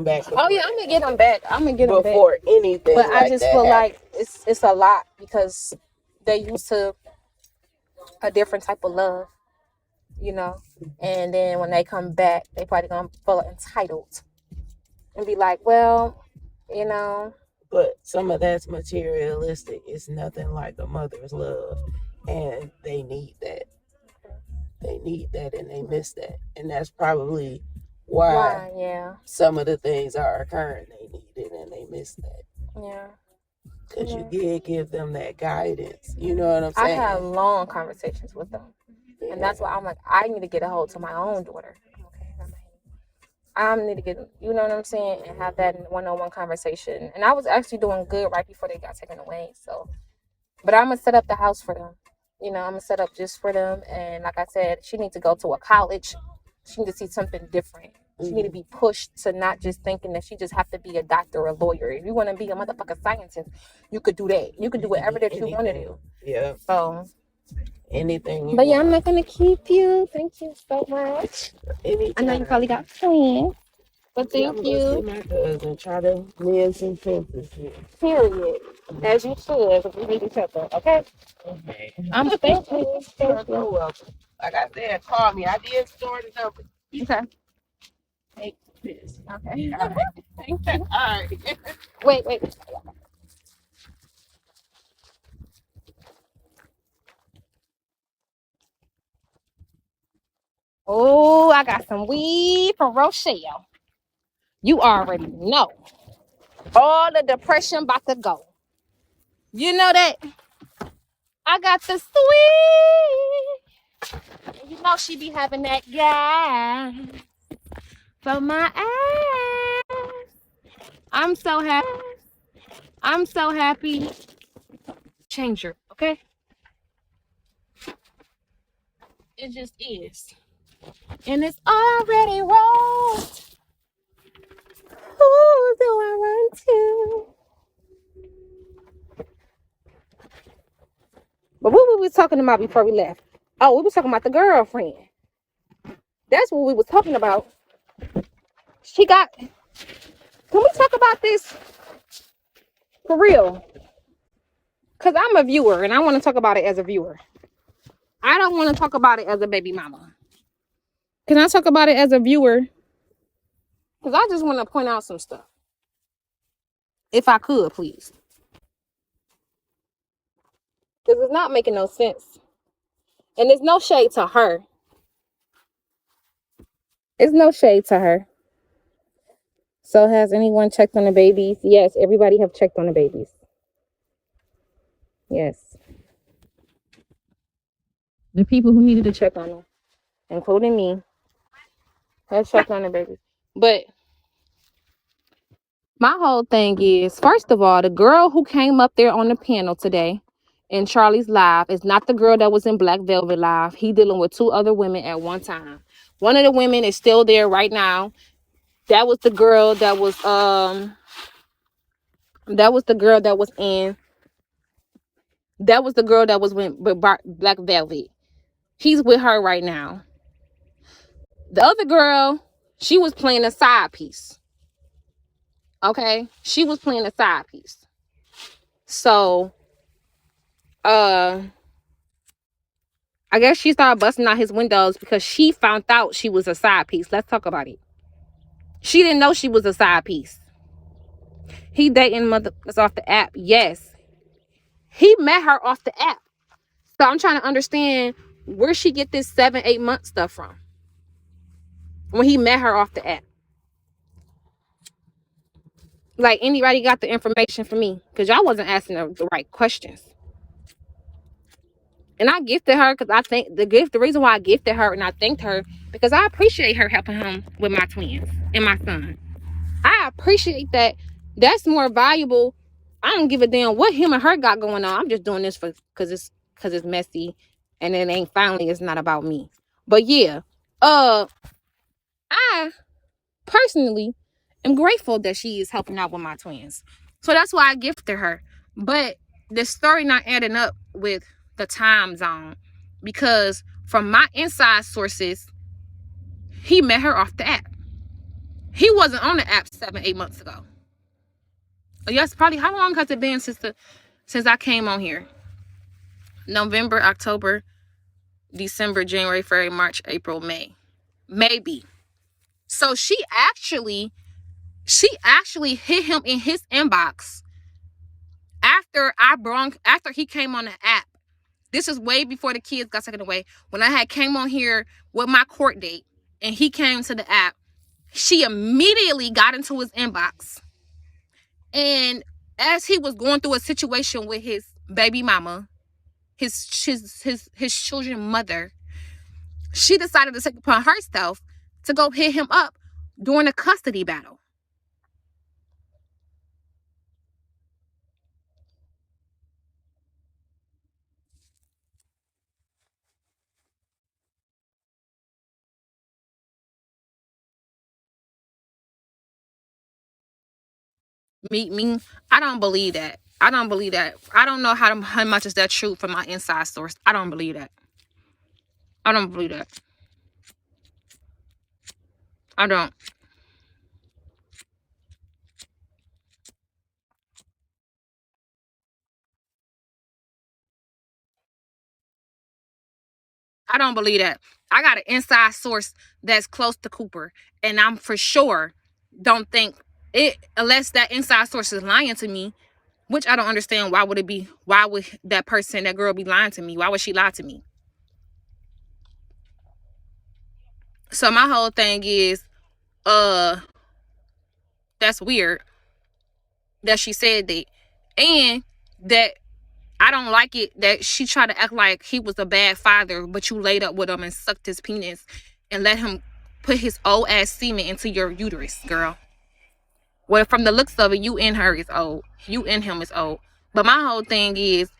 back. Oh yeah, I'm gonna get them back. I'm gonna get them back before anything. But like I just that feel happens. like it's a lot because they used to a different type of love, you know. And then when they come back, they probably gonna feel entitled and be like, well, you know. But some of that's materialistic. It's nothing like a mother's love, and they need that. They need that, and they miss that, and that's probably why yeah. some of the things are occurring. They need it, and they miss that. Yeah. Because you did give them that guidance. You know what I'm saying? I had long conversations with them. Yeah. And that's why I'm like, I need to get a hold to my own daughter. I need to get, you know what I'm saying, and have that one-on-one conversation. And I was actually doing good right before they got taken away. So, but I'm gonna set up the house for them. You know, I'm gonna set up just for them. And like I said, she needs to go to a college. She needs to see something different. She need to be pushed to not just thinking that she just have to be a doctor or a lawyer. If you want to be a motherfucking scientist, you could do that. You could do whatever that you want to do. Yeah. So anything. But yeah, I'm not gonna keep you. Thank you so much. Anytime. I know you probably got plans, but thank you. I'm gonna see my cousin, try to mend some fences here. Period. As you should, because we need each other. Okay. Okay. I'm thank you. Thank you. You're welcome. Like I said, call me. I did store the number. Okay. Take this. Okay. All right. Thank you. All right. Wait. Oh, I got some weed from Rochelle. You already know. All the depression about to go. You know that? I got the sweet. And you know she be having that gas for my ass. I'm so happy. I'm so happy. Changer, okay? It just is. And it's already rolled. Who do I run to? But what were we talking about before we left? Oh, we were talking about the girlfriend. That's what we were talking about. She got... Can we talk about this for real? Because I'm a viewer and I want to talk about it as a viewer. I don't want to talk about it as a baby mama. Can I talk about it as a viewer? Because I just want to point out some stuff. If I could, please. Because it's not making no sense. And there's no shade to her. It's no shade to her. So has anyone checked on the babies? Yes, everybody have checked on the babies. Yes. The people who needed to check on them, including me, have checked on the babies. But my whole thing is, first of all, the girl who came up there on the panel today in Charlie's live is not the girl that was in Black Velvet live. He dealing with two other women at one time. One of the women is still there right now. That was the girl that was with Black Velvet. He's with her right now. The other girl, she was playing a side piece. Okay? She was playing a side piece. So, I guess she started busting out his windows because she found out she was a side piece. Let's talk about it. She didn't know she was a side piece. He dating motherfuckers off the app. Yes. He met her off the app. So I'm trying to understand where she get this 7-8 month stuff from. When he met her off the app. Like, anybody got the information for me? Because y'all wasn't asking the right questions. And I gifted her because I think the reason why I gifted her and I thanked her, because I appreciate her helping him with my twins and my son. I appreciate that. That's more valuable. I don't give a damn what him and her got going on. I'm just doing this because it's messy and it ain't finally, it's not about me. But yeah, I personally am grateful that she is helping out with my twins. So that's why I gifted her. But the story not adding up with the time zone, because from my inside sources, he met her off the app. He wasn't on the app 7, 8 months ago. Yes, probably. How long has it been since I came on here? November, October, December, January, February, March, April, May. Maybe. So she actually hit him in his inbox after he came on the app. This is way before the kids got taken away. When I had came on here with my court date and he came to the app, she immediately got into his inbox. And as he was going through a situation with his baby mama, his children's mother, she decided to take upon herself to go hit him up during a custody battle. Me, I don't believe that. I don't believe that. I don't know how much is that true from my inside source. I don't believe that. I don't believe that. I don't. I don't believe that. I got an inside source that's close to Cooper, and I'm for sure don't think it unless that inside source is lying to me, which I don't understand. Why would it be? Why would that girl be lying to me? Why would she lie to me? So my whole thing is, that's weird that she said that, and that I don't like it that she tried to act like he was a bad father, but you laid up with him and sucked his penis and let him put his old ass semen into your uterus, girl. Well, from the looks of it, you and her is old. You and him is old. But my whole thing is,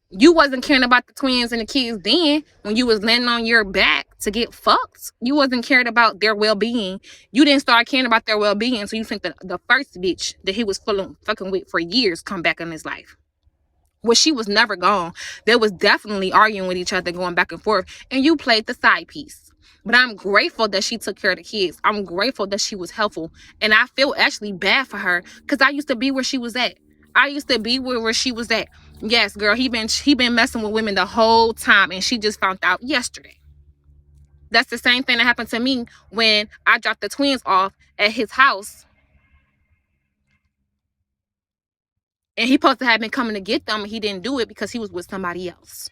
you wasn't caring about the twins and the kids then when you was laying on your back to get fucked. You wasn't caring about their well-being. You didn't start caring about their well-being until you think the first bitch that he was fucking with for years come back in his life. Well, she was never gone. They was definitely arguing with each other, going back and forth, and you played the side piece. But I'm grateful that she took care of the kids. I'm grateful that she was helpful, and I feel actually bad for her because I used to be where she was at. I used to be where she was at. Yes, girl, he been messing with women the whole time, and she just found out yesterday. That's the same thing that happened to me when I dropped the twins off at his house. And he supposed to have been coming to get them, and he didn't do it because he was with somebody else.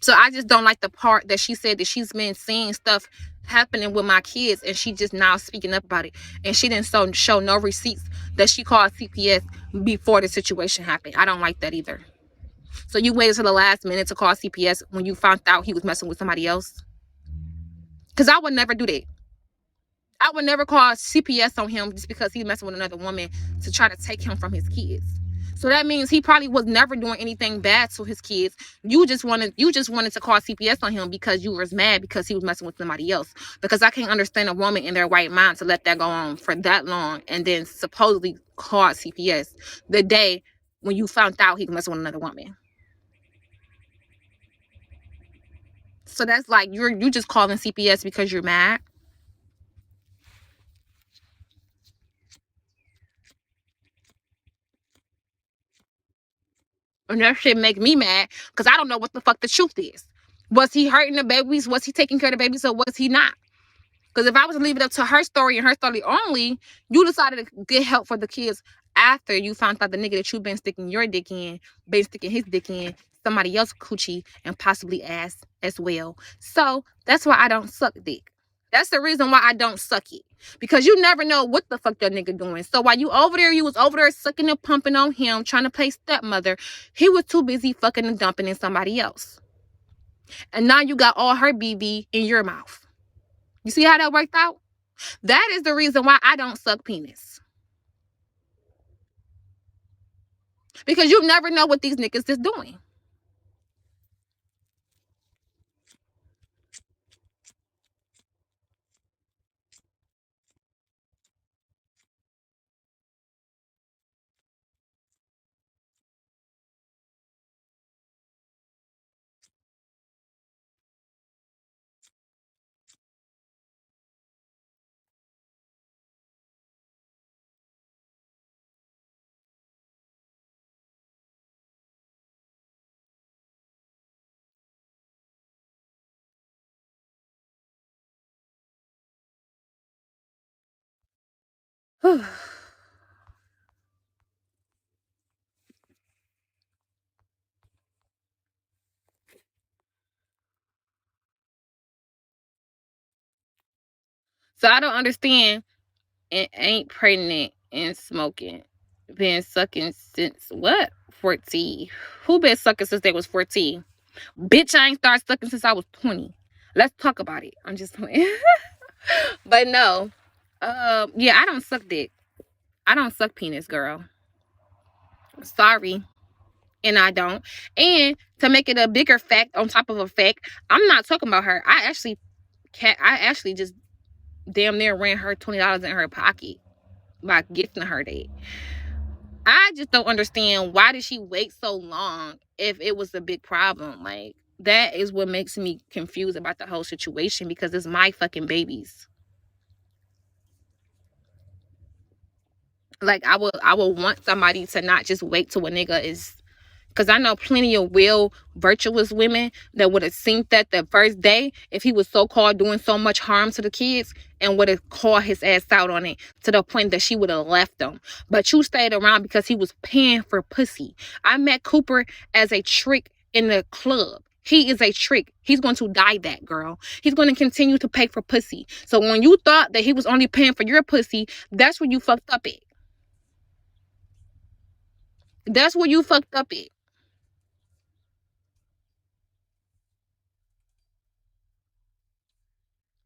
So I just don't like the part that she said that she's been seeing stuff happening with my kids, and she just now speaking up about it. And she didn't show no receipts that she called CPS before the situation happened. I don't like that either. So you waited till the last minute to call CPS when you found out he was messing with somebody else? Because I would never do that. I would never call CPS on him just because he's messing with another woman to try to take him from his kids. So that means he probably was never doing anything bad to his kids. You just wanted to call CPS on him because you was mad because he was messing with somebody else. Because I can't understand a woman in their right mind to let that go on for that long and then supposedly call CPS the day when you found out he was messing with another woman. So that's like you just calling CPS because you're mad. And that shit make me mad because I don't know what the fuck the truth is. Was he hurting the babies? Was he taking care of the babies, or was he not? Because if I was to leave it up to her story and her story only, you decided to get help for the kids after you found out the nigga that you've been sticking your dick in, been sticking his dick in somebody else's coochie and possibly ass as well. So that's why I don't suck dick. That's the reason why I don't suck it. Because you never know what the fuck that nigga doing. So while you was over there sucking and pumping on him, trying to play stepmother, he was too busy fucking and dumping in somebody else. And now you got all her BB in your mouth. You see how that worked out? That is the reason why I don't suck penis. Because you never know what these niggas is doing. So I don't understand. And ain't pregnant and smoking. Been sucking since what? 14. Who been sucking since they was 14? Bitch, I ain't started sucking since I was 20. Let's talk about it. I'm just playing. But no. Yeah, I don't suck dick. I don't suck penis, girl. Sorry. And I don't. And to make it a bigger fact on top of a fact, I'm not talking about her. I actually just damn near ran her $20 in her pocket by gifting her that. I just don't understand, why did she wait so long if it was a big problem? Like, that is what makes me confused about the whole situation, because it's my fucking babies. Like, I will want somebody to not just wait till a nigga is. Because I know plenty of real virtuous women that would have seen that the first day if he was so-called doing so much harm to the kids, and would have called his ass out on it to the point that she would have left him. But you stayed around because he was paying for pussy. I met Cooper as a trick in the club. He is a trick. He's going to die that, girl. He's going to continue to pay for pussy. So when you thought that he was only paying for your pussy, that's where you fucked up at. That's where you fucked up at.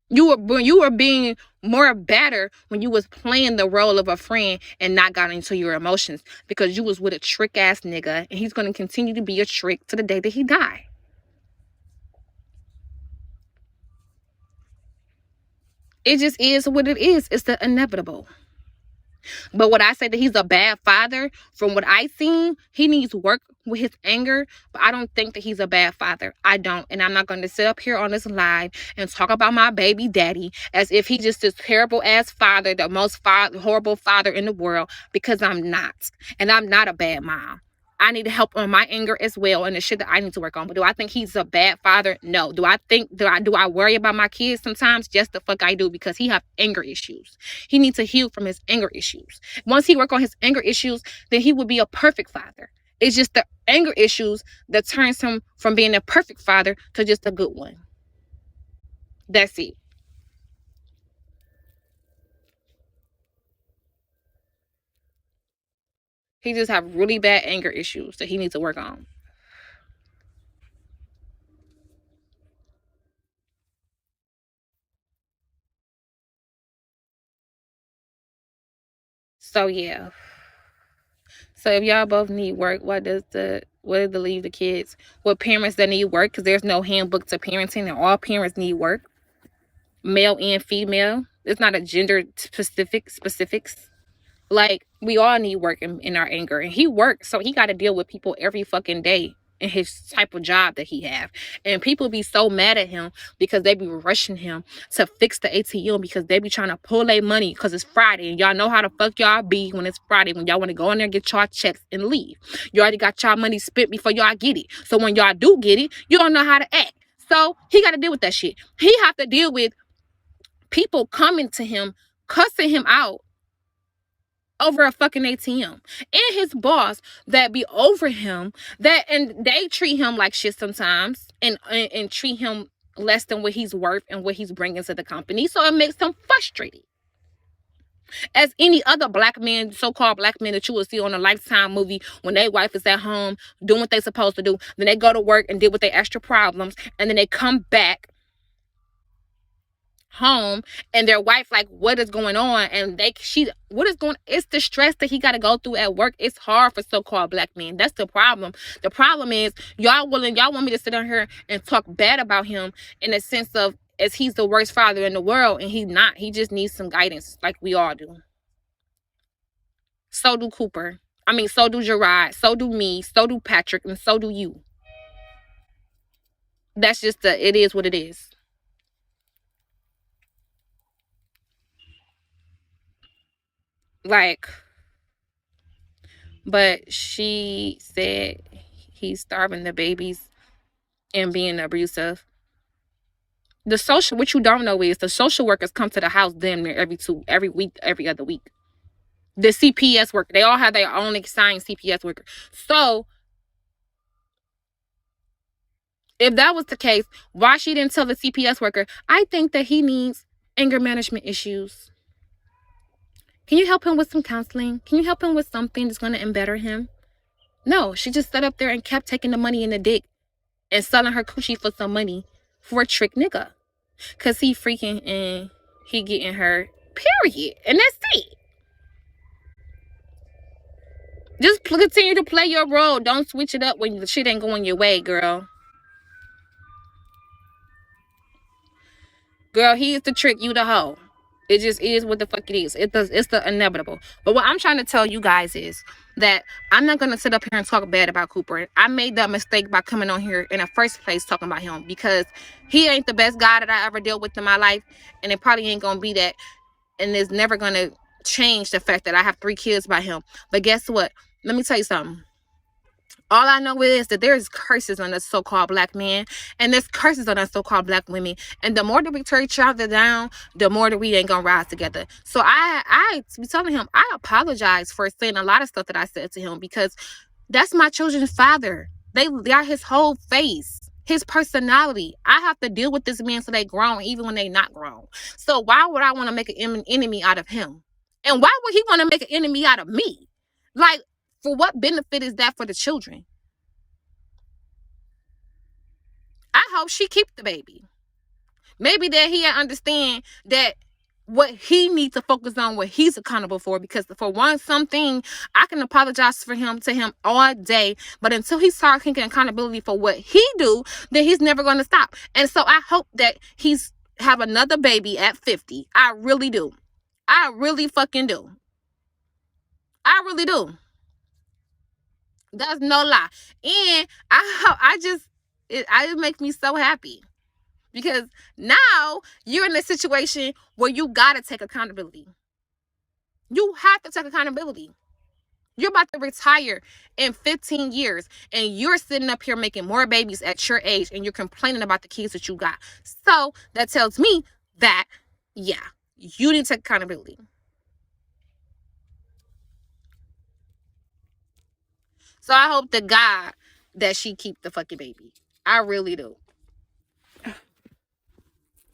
You were being more better when you was playing the role of a friend and not got into your emotions, because you was with a trick ass nigga, and he's going to continue to be a trick to the day that he die. It just is what it is. It's the inevitable. But what I say that he's a bad father, from what I seen, he needs work with his anger. But I don't think that he's a bad father. I don't. And I'm not going to sit up here on this live and talk about my baby daddy as if he just this terrible ass father, the most horrible father in the world, because I'm not. And I'm not a bad mom. I need help on my anger as well, and the shit that I need to work on. But do I think he's a bad father? No. Do I worry about my kids sometimes? Yes, the fuck I do, because he have anger issues. He needs to heal from his anger issues. Once he work on his anger issues, then he would be a perfect father. It's just the anger issues that turns him from being a perfect father to just a good one. That's it. He just have really bad anger issues that he needs to work on. So yeah. So if y'all both need work, what is the leave the kids? What parents that need work? Because there's no handbook to parenting, and all parents need work, male and female. It's not a gender specifics. Like, we all need work in our anger, and he works, so he got to deal with people every fucking day in his type of job that he have. And people be so mad at him because they be rushing him to fix the ATM, because they be trying to pull their money because it's Friday, and y'all know how the fuck y'all be when it's Friday, when y'all want to go in there, get y'all checks and leave. You already got y'all money spent before y'all get it. So when y'all do get it, you don't know how to act. So he got to deal with that shit. He have to deal with people coming to him, cussing him out over a fucking ATM, and his boss that be over him, and they treat him like shit sometimes, and treat him less than what he's worth and what he's bringing to the company. So it makes him frustrated, as any other black man, so-called black man, that you will see on a Lifetime movie, when their wife is at home doing what they supposed to do, then they go to work and deal with their extra problems, and then they come back home, and their wife like, what is going on? And it's the stress that he got to go through at work. It's hard for so-called black men. That's the problem. The problem is y'all want me to sit down here and talk bad about him, in the sense of, as he's the worst father in the world, and he's not. He just needs some guidance, like we all do. So do Cooper. I mean, so do Gerard. So do me. So do Patrick. And so do you. That's just it is what it is. Like, but she said he's starving the babies and being abusive. What you don't know is the social workers come to the house damn near every week, every other week. The CPS worker. They all have their own assigned CPS worker. So if that was the case, why she didn't tell the CPS worker, I think that he needs anger management issues. Can you help him with some counseling? Can you help him with something that's going to better him? No, she just sat up there and kept taking the money in the dick and selling her coochie for some money for a trick nigga. Because he freaking and he getting her, period. And that's it. Just continue to play your role. Don't switch it up when the shit ain't going your way, girl. Girl, he is the trick, you the hoe. It just is what the fuck it is. It's the inevitable. But what I'm trying to tell you guys is that I'm not going to sit up here and talk bad about Cooper. I made that mistake by coming on here in the first place talking about him because he ain't the best guy that I ever dealt with in my life. And it probably ain't going to be that. And it's never going to change the fact that I have 3 kids by him. But guess what? Let me tell you something. All I know is that there's curses on us so-called black men, and there's curses on us so-called black women. And the more that we tear each other down, the more that we ain't gonna rise together. So I be telling him, I apologize for saying a lot of stuff that I said to him because that's my children's father. They are his whole face, his personality. I have to deal with this man so they grown, even when they not grown. So why would I want to make an enemy out of him? And why would he want to make an enemy out of me? Like, for what benefit is that for the children? I hope she keep the baby. Maybe that he understand that what he needs to focus on, what he's accountable for. Because for one, something I can apologize to him all day, but until he starts taking accountability for what he do, then he's never going to stop. And so I hope that he's have another baby at 50. I really do. I really fucking do. I really do. That's no lie. And it makes me so happy because now you're in a situation where you gotta take accountability. You have to take accountability. You're about to retire in 15 years and you're sitting up here making more babies at your age and you're complaining about the kids that you got. So that tells me that, yeah, you need to take accountability. So I hope to God that she keep the fucking baby. I really do.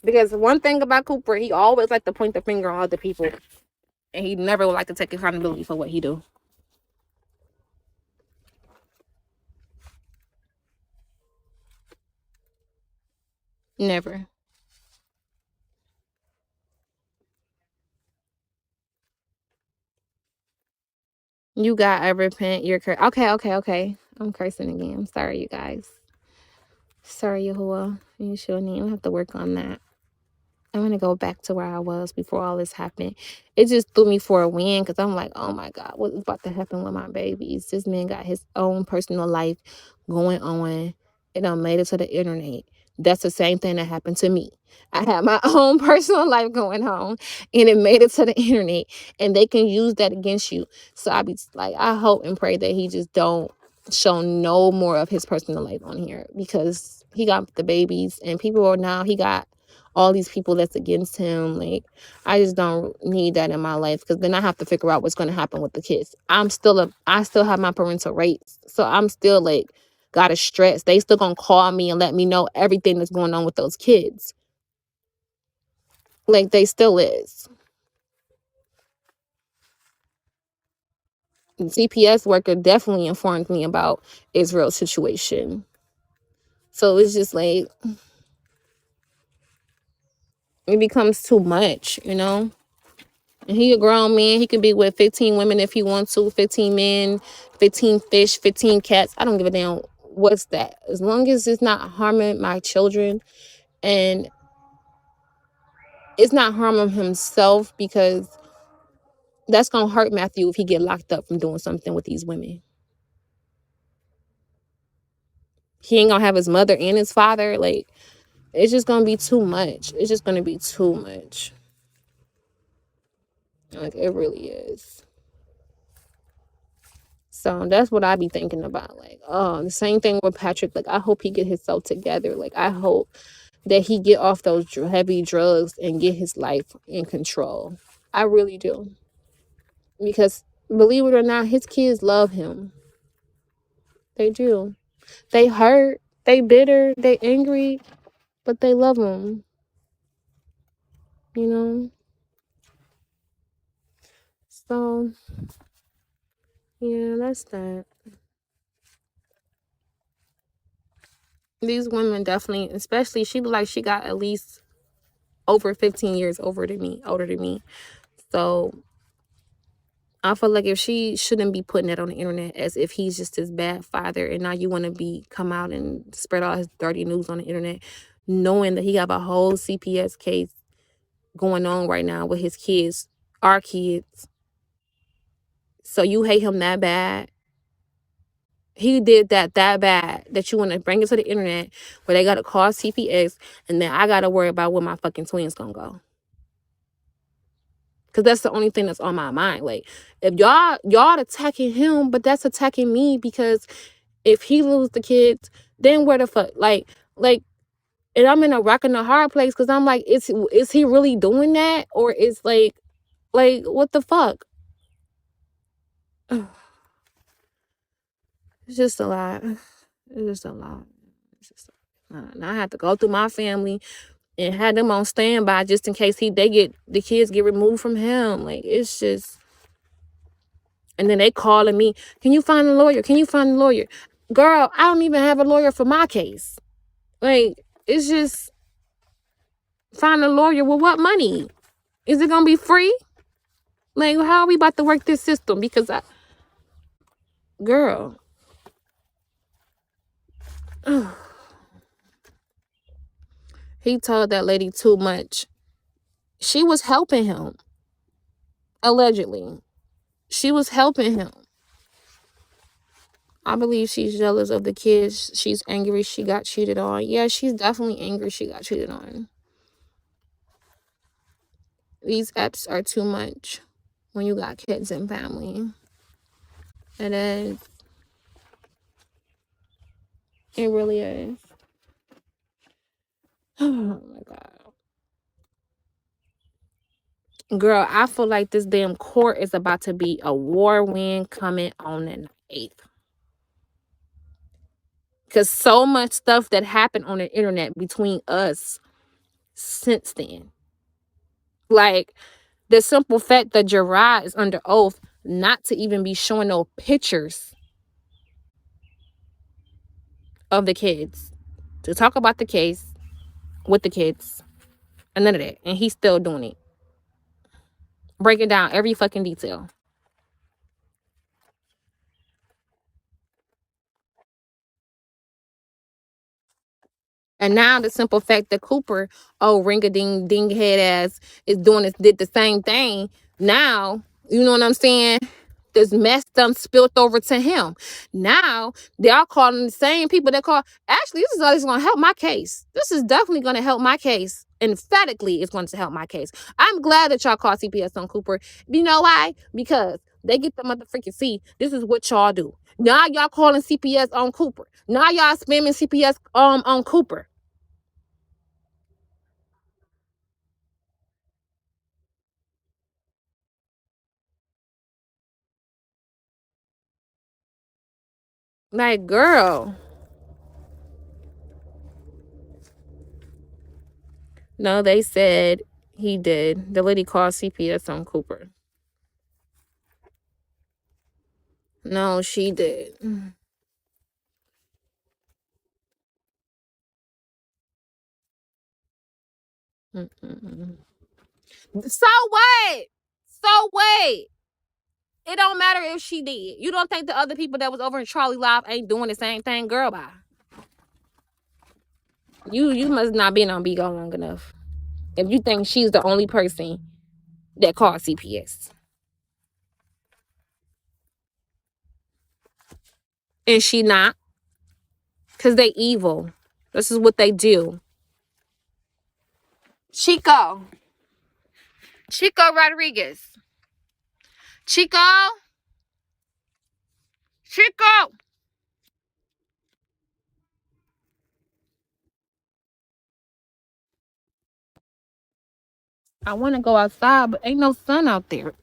Because one thing about Cooper, he always like to point the finger on other people. And he never would like to take accountability for what he do. Never. You gotta repent. You're okay. I'm cursing again. I'm sorry, you guys. Sorry, Yahuwah. You sure need. I have to work on that. I'm gonna go back to where I was before all this happened. It just threw me for a win because I'm like, oh my God, what's about to happen with my babies? This man got his own personal life going on. It done made it to the internet. That's the same thing that happened to me. I had my own personal life going on and it made it to the internet and they can use that against you. So I be like, I hope and pray that he just don't show no more of his personal life on here because he got the babies and people are now, he got all these people that's against him. Like, I just don't need that in my life because then I have to figure out what's going to happen with the kids. I still have my parental rights. So I'm still like, gotta stress. They still gonna call me and let me know everything that's going on with those kids. Like, they still is. The CPS worker definitely informed me about Israel's situation. So it's just like, it becomes too much, you know? And he a grown man. He could be with 15 women if he wants to, 15 men, 15 fish, 15 cats. I don't give a damn what's that. As long as it's not harming my children and it's not harming himself, because that's going to hurt Matthew if he get locked up from doing something with these women. He ain't going to have his mother and his father. Like, it's just going to be too much. It's just going to be too much. Like, it really is. So that's what I be thinking about. Like, oh, the same thing with Patrick. Like, I hope he get himself together. Like, I hope that he get off those heavy drugs and get his life in control. I really do. Because believe it or not, his kids love him. They do. They hurt, they bitter, they angry, but they love him. You know? So, yeah, that's that. These women definitely, especially, she look like she got at least over 15 years older than me. So, I feel like if she shouldn't be putting that on the internet as if he's just this bad father, and now you want to come out and spread all his dirty news on the internet, knowing that he have a whole CPS case going on right now with his kids, our kids. So you hate him that bad. He did that bad that you want to bring it to the internet where they got to call CPS, and then I got to worry about where my fucking twins gonna go. Because that's the only thing that's on my mind. Like, if y'all attacking him, but that's attacking me, because if he lose the kids, then where the fuck? Like, and I'm in a rock and a hard place, because I'm like, is he really doing that? Or is like, what the fuck? It's just a lot. It's just a lot. And I had to go through my family and had them on standby just in case the kids get removed from him. Like, it's just, and then they calling me, can you find a lawyer? Can you find a lawyer? Girl, I don't even have a lawyer for my case. Like, it's just, find a lawyer with what money? Is it gonna be free? Like, how are we about to work this system? Because girl, he told that lady too much. She was helping him, allegedly. She was helping him. I believe she's jealous of the kids. She's angry she got cheated on. Yeah, she's definitely angry she got cheated on. These apps are too much when you got kids and family. It is. It really is. Oh my God. Girl, I feel like this damn court is about to be a whirlwind coming on the 8th. Because so much stuff that happened on the internet between us since then. Like, the simple fact that Gerard is under oath not to even be showing no pictures of the kids, to talk about the case with the kids, and none of that. And he's still doing it. Breaking down every fucking detail. And now the simple fact that Cooper, ring-a-ding head ass, did the same thing. Now, you know what I'm saying? This mess done spilled over to him. Now they are calling the same people that call. Actually, this is always going to help my case. This is definitely going to help my case. Emphatically, it's going to help my case. I'm glad that y'all call CPS on Cooper. You know why? Because they get the motherfucking see. This is what y'all do. Now y'all calling CPS on Cooper. Now y'all spamming CPS on Cooper. Like, girl. No, they said he did. The lady called CPS on Cooper. No, she did. Mm-mm. So what? So what? It don't matter if she did. You don't think the other people that was over in Charlie Live ain't doing the same thing? Girl, bye. You must not been on Bigo long enough. If you think she's the only person that called CPS. And she not. Because they evil. This is what they do. Chico Rodriguez. Chico. I want to go outside, but ain't no sun out there.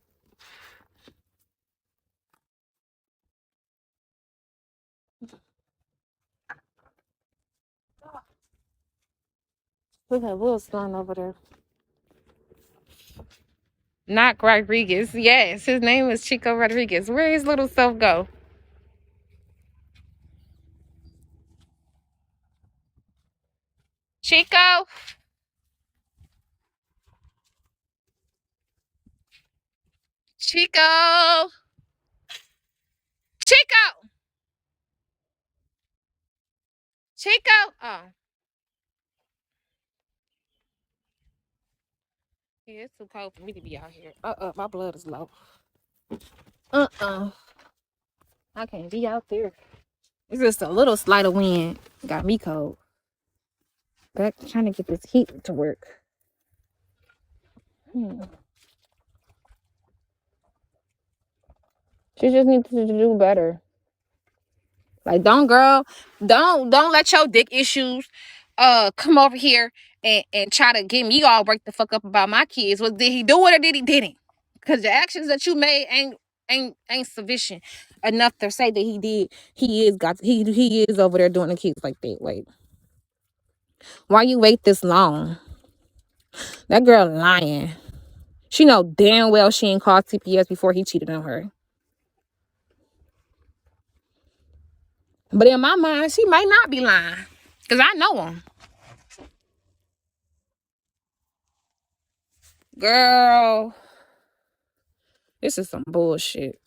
Look at Will's son over there. Not Rodriguez. Yes, his name is Chico Rodriguez. Where his little self go? Chico? Chico? Chico? Chico? Oh. Yeah, it's too cold for me to be out here. My blood is low. I can't be out there. It's just a little slight of wind. Got me cold. Back trying to get this heat to work. She just needs to do better. Like, don't let your dick issues come over here and try to get me all worked the fuck up about my kids. Well, did he do it or did he didn't? Because the actions that you made ain't sufficient enough to say that he did. He is over there doing the kids like that. Like, why you wait this long? That girl lying. She know damn well she ain't called CPS before he cheated on her. But in my mind, she might not be lying. Because I know him. Girl, this is some bullshit.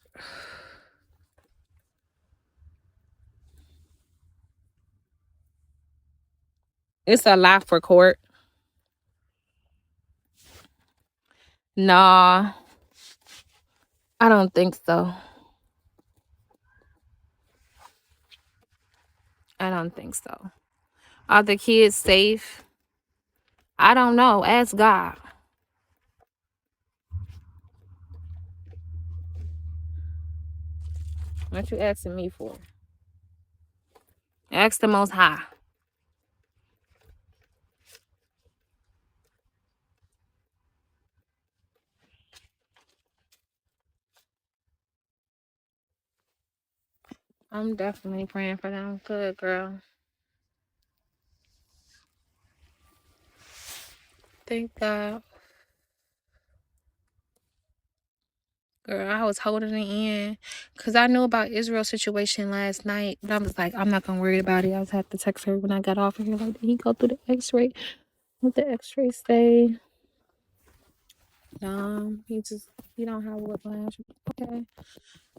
It's a lot for court. Nah, I don't think so. I don't think so. Are the kids safe? I don't know. Ask God. What you asking me for? Ask the Most High. I'm definitely praying for them. Good girl. Thank God. Girl, I was holding it in because I knew about Israel's situation last night. But I was like, I'm not going to worry about it. I was have to text her when I got off of here. Like, did he go through the x-ray? What the x-ray say? No, he don't have whiplash. Okay,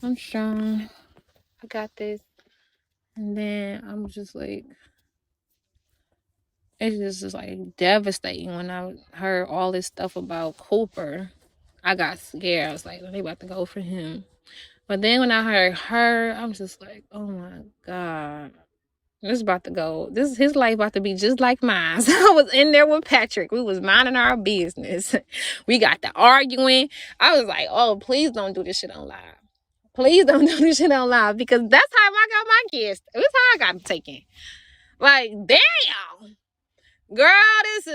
I'm strong. I got this. And then I'm just like, it's just like devastating when I heard all this stuff about Cooper. I got scared. I was like, they about to go for him. But then when I heard her, I'm just like, oh my God. This is about to go. His life about to be just like mine. So I was in there with Patrick. We was minding our business. We got to arguing. I was like, oh, please don't do this shit on live. Please don't do this shit on live because that's how I got my kids. That's how I got them taken. Like, damn. Girl, this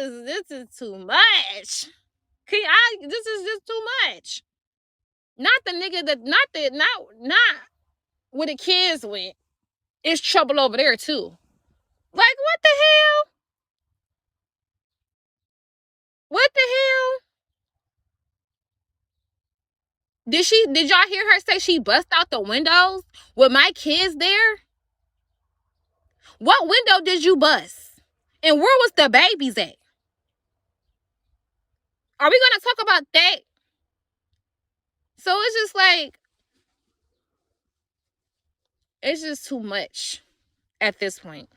is too much. This is just too much. Not the nigga that not where the kids went. It's trouble over there too. Like, what the hell? What the hell? Did y'all hear her say she bust out the windows with my kids there? What window did you bust? And where was the babies at? Are we gonna talk about that? So it's just like, it's just too much at this point.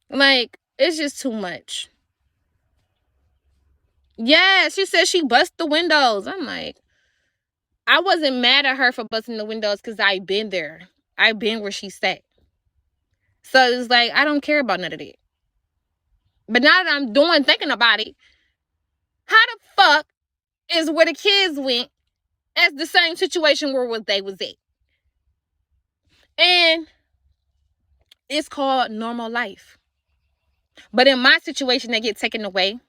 Like, it's just too much. Yeah, she said she bust the windows. I'm like, I wasn't mad at her for busting the windows because I've been there. I've been where she sat. So it's like, I don't care about none of that. But now that I'm thinking about it, how the fuck is where the kids went as the same situation where they was at? And it's called normal life. But in my situation, they get taken away.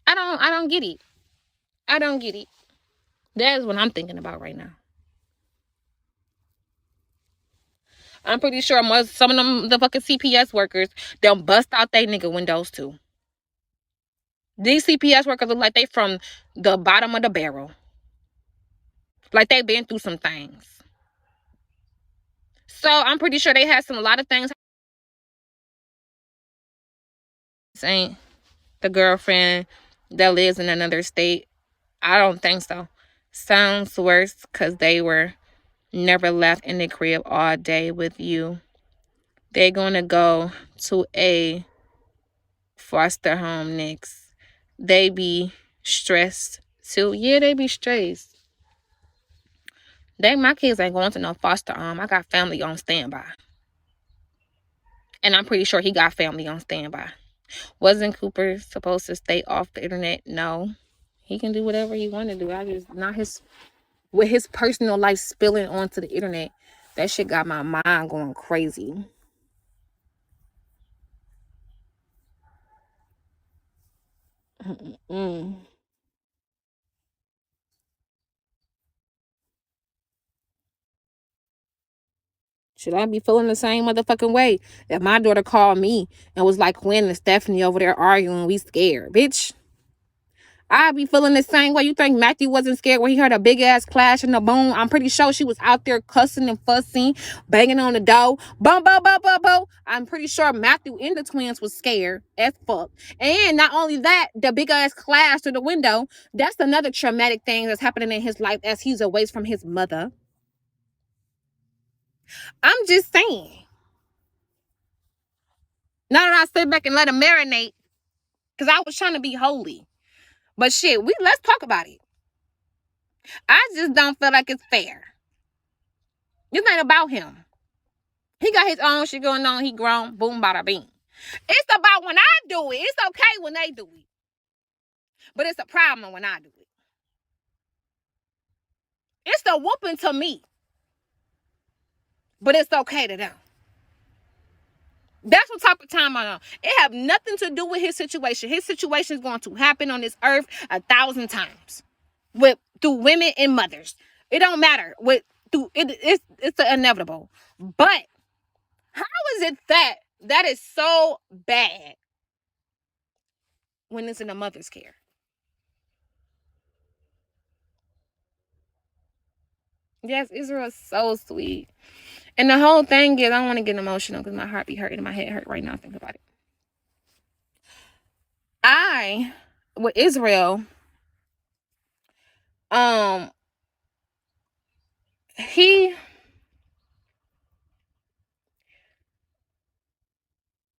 I don't get it. I don't get it. That is what I'm thinking about right now. I'm pretty sure some of them the fucking CPS workers, they'll bust out they nigga windows too. These CPS workers look like they from the bottom of the barrel. Like they been through some things. So I'm pretty sure they had a lot of things. Ain't the girlfriend that lives in another state? I don't think so. Sounds worse because they were never left in the crib all day with you. They're going to go to a foster home next. They be stressed too. Yeah, they be stressed. My kids ain't going to no foster home. I got family on standby. And I'm pretty sure he got family on standby. Wasn't Cooper supposed to stay off the internet? No. He can do whatever he want to do. I just, not his, with his personal life spilling onto the internet. That shit got my mind going crazy. Should I be feeling the same motherfucking way if my daughter called me and was like Quinn and Stephanie over there arguing? We scared, bitch. I be feeling the same way. You think Matthew wasn't scared when he heard a big ass clash and a boom? I'm pretty sure she was out there cussing and fussing, banging on the door. Boom, boom, boom, boom, boom. I'm pretty sure Matthew and the twins was scared as fuck. And not only that, the big ass clash through the window, that's another traumatic thing that's happening in his life as he's away from his mother. I'm just saying. Now that I sit back and let him marinate, because I was trying to be holy. But shit, let's talk about it. I just don't feel like it's fair. This ain't about him. He got his own shit going on. He grown. Boom, bada bing. It's about when I do it. It's okay when they do it. But it's a problem when I do it. It's a whooping to me. But it's okay to them. That's what type of time I'm on. It have nothing to do with his situation. His situation is going to happen on this earth 1,000 times. Through women and mothers. It don't matter. It's inevitable. But how is it that is so bad when it's in a mother's care? Yes, Israel's so sweet. And the whole thing is, I don't want to get emotional because my heart be hurting and my head hurt right now. Think about it. With Israel, he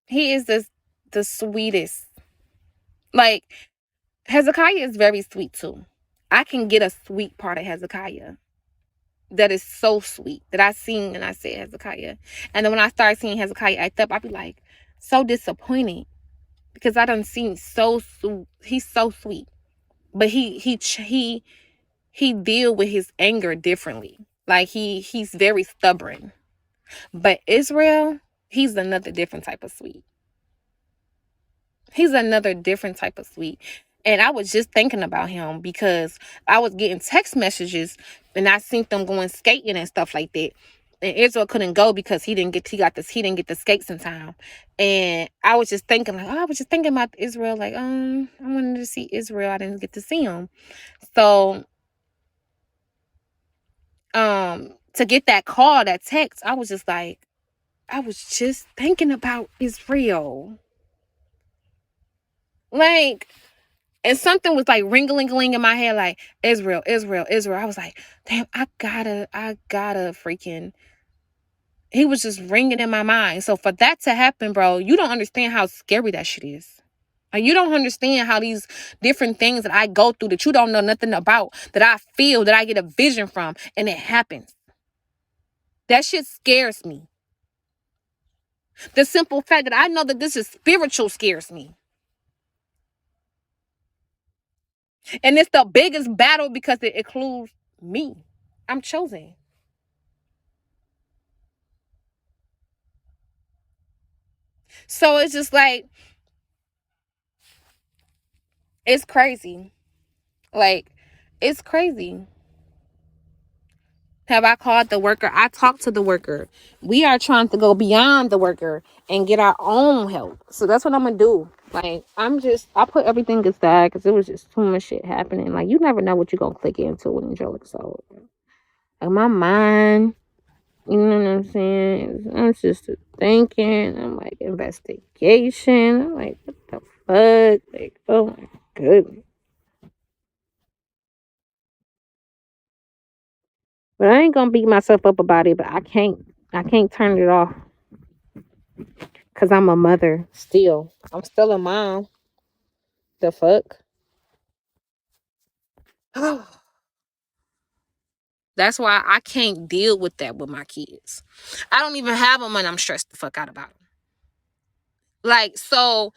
is the sweetest. Like, Hezekiah is very sweet too. I can get a sweet part of Hezekiah that is so sweet that I seen and I said Hezekiah. And then when I start seeing Hezekiah act up, I be like, so disappointed because I done seen he's so sweet, but he deal with his anger differently. Like he's very stubborn. But Israel, he's another different type of sweet. He's another different type of sweet. And I was just thinking about him because I was getting text messages and I seen them going skating and stuff like that. And Israel couldn't go because he didn't get the skates in time. And I was just thinking about Israel, like, I wanted to see Israel. I didn't get to see him. So to get that call, that text, I was just thinking about Israel. Like, and something was like ring-a-ling-a-ling in my head, like, Israel. I was like, damn, I gotta freaking. He was just ringing in my mind. So for that to happen, bro, you don't understand how scary that shit is. Like, you don't understand how these different things that I go through that you don't know nothing about, that I feel, that I get a vision from, and it happens. That shit scares me. The simple fact that I know that this is spiritual scares me. And it's the biggest battle because it includes me. I'm chosen. So it's just like, it's crazy. Like, it's crazy. Have I called the worker? I talked to the worker. We are trying to go beyond the worker and get our own help. So that's what I'm gonna do. Like, I put everything aside because it was just too much shit happening. Like, you never know what you're gonna click into with Angelic Soul. Like, my mind, you know what I'm saying? I'm just thinking. I'm like, investigation. I'm like, what the fuck? Like, oh my goodness. But I ain't gonna beat myself up about it, but I can't turn it off. Cause I'm a mother still. I'm still a mom. The fuck? That's why I can't deal with that with my kids. I don't even have them and I'm stressed the fuck out about them. Like, so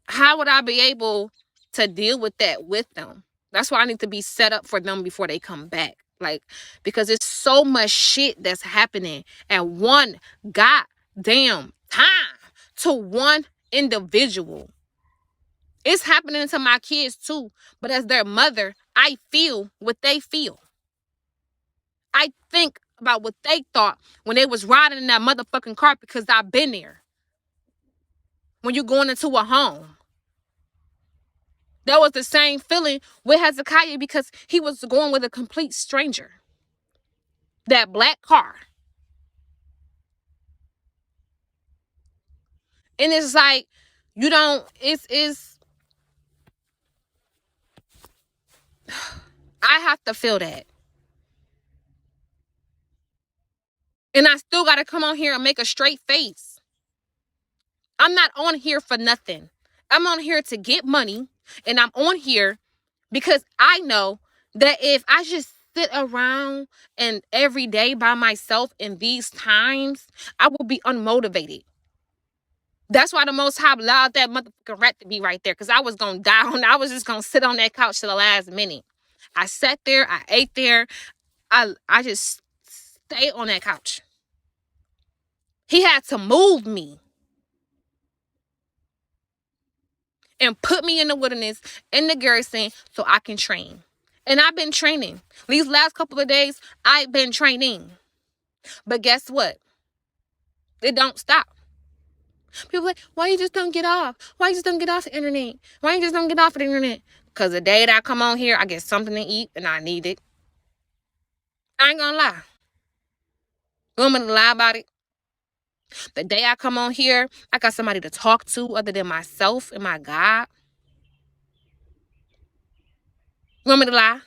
how would I be able to deal with that with them? That's why I need to be set up for them before they come back. Like, because it's so much shit that's happening at one goddamn time to one individual. It's happening to my kids too. But as their mother, I feel what they feel. I think about what they thought when they was riding in that motherfucking car because I've been there. When you're going into a home. That was the same feeling with Hezekiah because he was going with a complete stranger. That black car. And it's like, you don't, I have to feel that. And I still got to come on here and make a straight face. I'm not on here for nothing. I'm on here to get money. And I'm on here because I know that if I just sit around and every day by myself in these times, I will be unmotivated. That's why the Most High allowed that motherfucking rat to be right there. Because I was going to die. I was just going to sit on that couch till the last minute. I sat there. I ate there. I just stayed on that couch. He had to move me. And put me in the wilderness, in the garrison, so I can train. And I've been training. These last couple of days, I've been training. But guess what? It don't stop. People like, why you just don't get off? Why you just don't get off the internet? Why you just don't get off the internet? Because the day that I come on here, I get something to eat and I need it. I ain't gonna lie. You want me to lie about it? The day I come on here, I got somebody to talk to other than myself and my God. You want me to lie?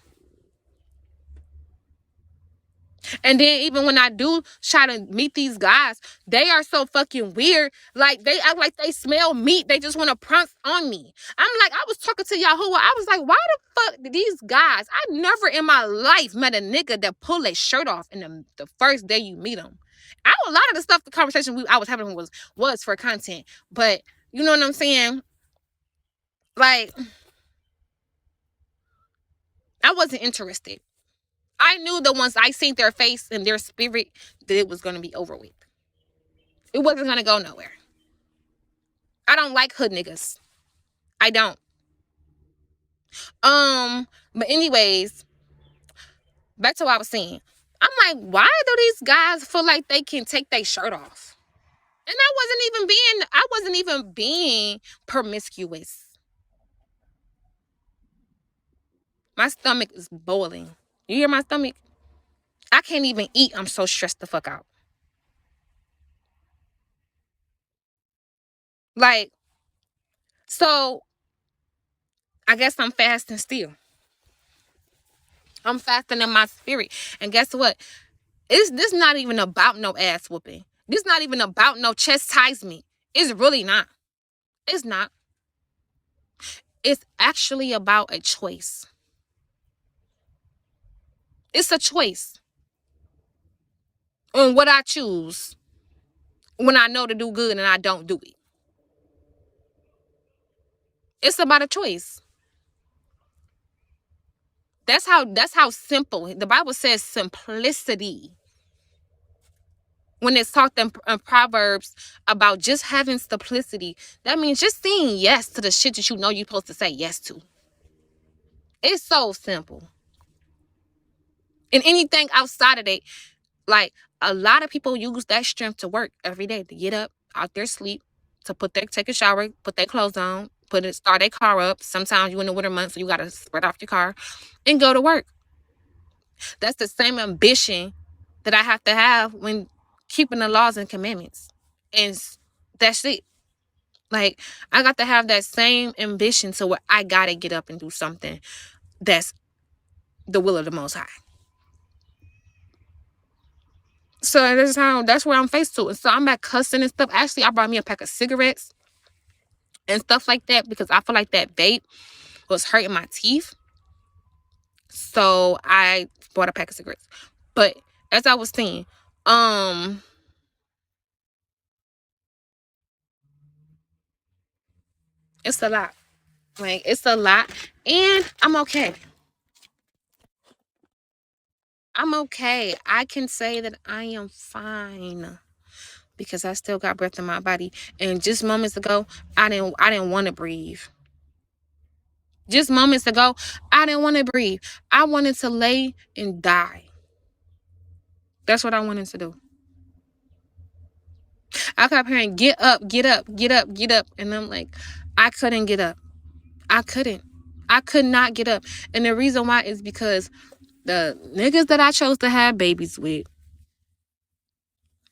And then even when I do try to meet these guys, they are so fucking weird. Like, they act like they smell meat. They just want to prance on me. I'm like, I was talking to Yahuwah. I was like, why the fuck did these guys? I never in my life met a nigga that pull their shirt off in the first day you meet them. A lot of the stuff, the conversation I was having was for content. But you know what I'm saying? Like, I wasn't interested. I knew that once I seen their face and their spirit, that it was going to be over with. It wasn't going to go nowhere. I don't like hood niggas. I don't. But anyways, back to what I was saying. I'm like, why do these guys feel like they can take their shirt off? And I wasn't even being promiscuous. My stomach is boiling. You hear my stomach? I can't even eat. I'm so stressed the fuck out. Like, so I guess I'm fasting still. I'm fasting in my spirit. And guess what? This not even about no ass whooping. This not even about no chastisement. It's really not. It's not. It's actually about a choice. It's a choice on what I choose when I know to do good and I don't do it. It's about a choice. That's how simple. The Bible says simplicity. When it's talked in Proverbs about just having simplicity, that means just saying yes to the shit that you know you're supposed to say yes to. It's so simple. And anything outside of that, like a lot of people use that strength to work every day, to get up out their sleep, to take a shower, put their clothes on, start their car up. Sometimes you in the winter months, so you gotta spread off your car and go to work. That's the same ambition that I have to have when keeping the laws and commandments. And that's it. Like, I got to have that same ambition to where I gotta get up and do something that's the will of the Most High. So that's where I'm faced to. And so I'm back cussing and stuff. Actually, I brought me a pack of cigarettes and stuff like that because I feel like that vape was hurting my teeth. So I bought a pack of cigarettes. But as I was saying, it's a lot. Like, it's a lot. And I'm okay. I'm okay. I can say that I am fine because I still got breath in my body. And just moments ago, I didn't want to breathe. Just moments ago, I didn't want to breathe. I wanted to lay and die. That's what I wanted to do. I kept hearing, get up, get up, get up, get up. And I'm like, I couldn't get up. I couldn't. I could not get up. And the reason why is because the niggas that I chose to have babies with,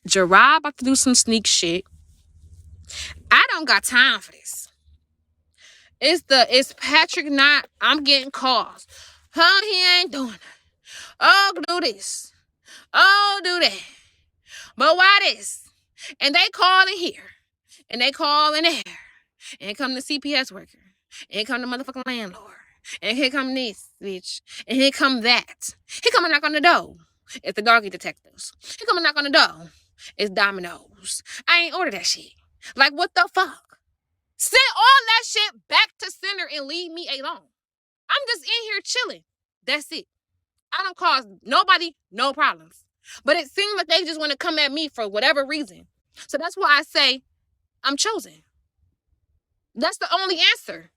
Gerard about to do some sneak shit. I don't got time for this. It's Patrick not. I'm getting calls. Oh, he ain't doing it. Oh, do this. Oh, do that. But why this? And they call in here. And they call in there. And here come the CPS worker. And here come the motherfucking landlord. And here come this bitch. And here come that. He come and knock on the door. It's the doggy detectives. He come and knock on the door. It's Domino's. I ain't order that shit. Like, what the fuck? Send all that shit back to center and leave me alone. I'm just in here chilling. That's it. I don't cause nobody no problems. But it seems like they just want to come at me for whatever reason. So that's why I say I'm chosen. That's the only answer.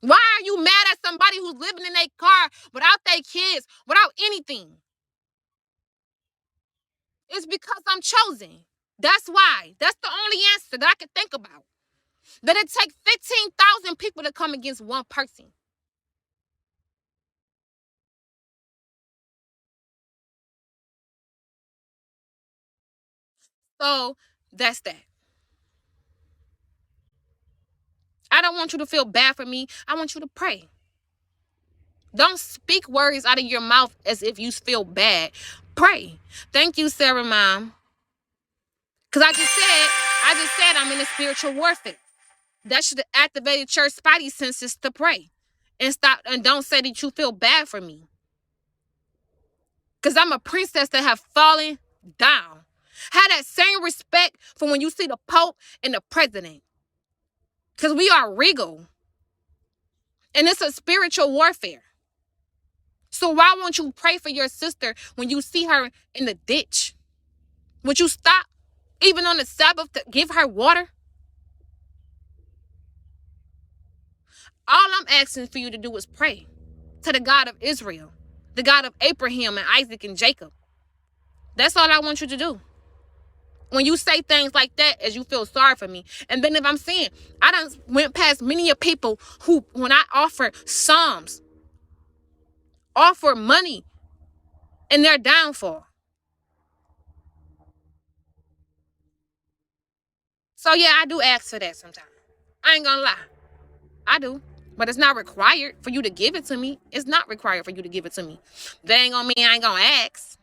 Why are you mad at somebody who's living in their car without their kids, without anything? It's because I'm chosen. That's why. That's the only answer that I can think about. That it takes 15,000 people to come against one person. So that's that. I don't want you to feel bad for me. I want you to pray. Don't speak words out of your mouth as if you feel bad. Pray. Thank you, Sarah Mom. Because I just said I'm in a spiritual warfare. That should have activated your spidey senses to pray. And stop and don't say that you feel bad for me. Because I'm a princess that have fallen down. Have that same respect for when you see the Pope and the president. Because we are regal. And it's a spiritual warfare. So why won't you pray for your sister when you see her in the ditch? Would you stop, even on the Sabbath, to give her water? All I'm asking for you to do is pray to the God of Israel, the God of Abraham and Isaac and Jacob. That's all I want you to do. When you say things like that, as you feel sorry for me. And then if I'm saying, I done went past many of people who, when I offer psalms, offer money in their downfall. So yeah, I do ask for that sometimes. I ain't gonna lie. I do. But it's not required for you to give it to me. It's not required for you to give it to me. That ain't gonna mean I ain't gonna ask.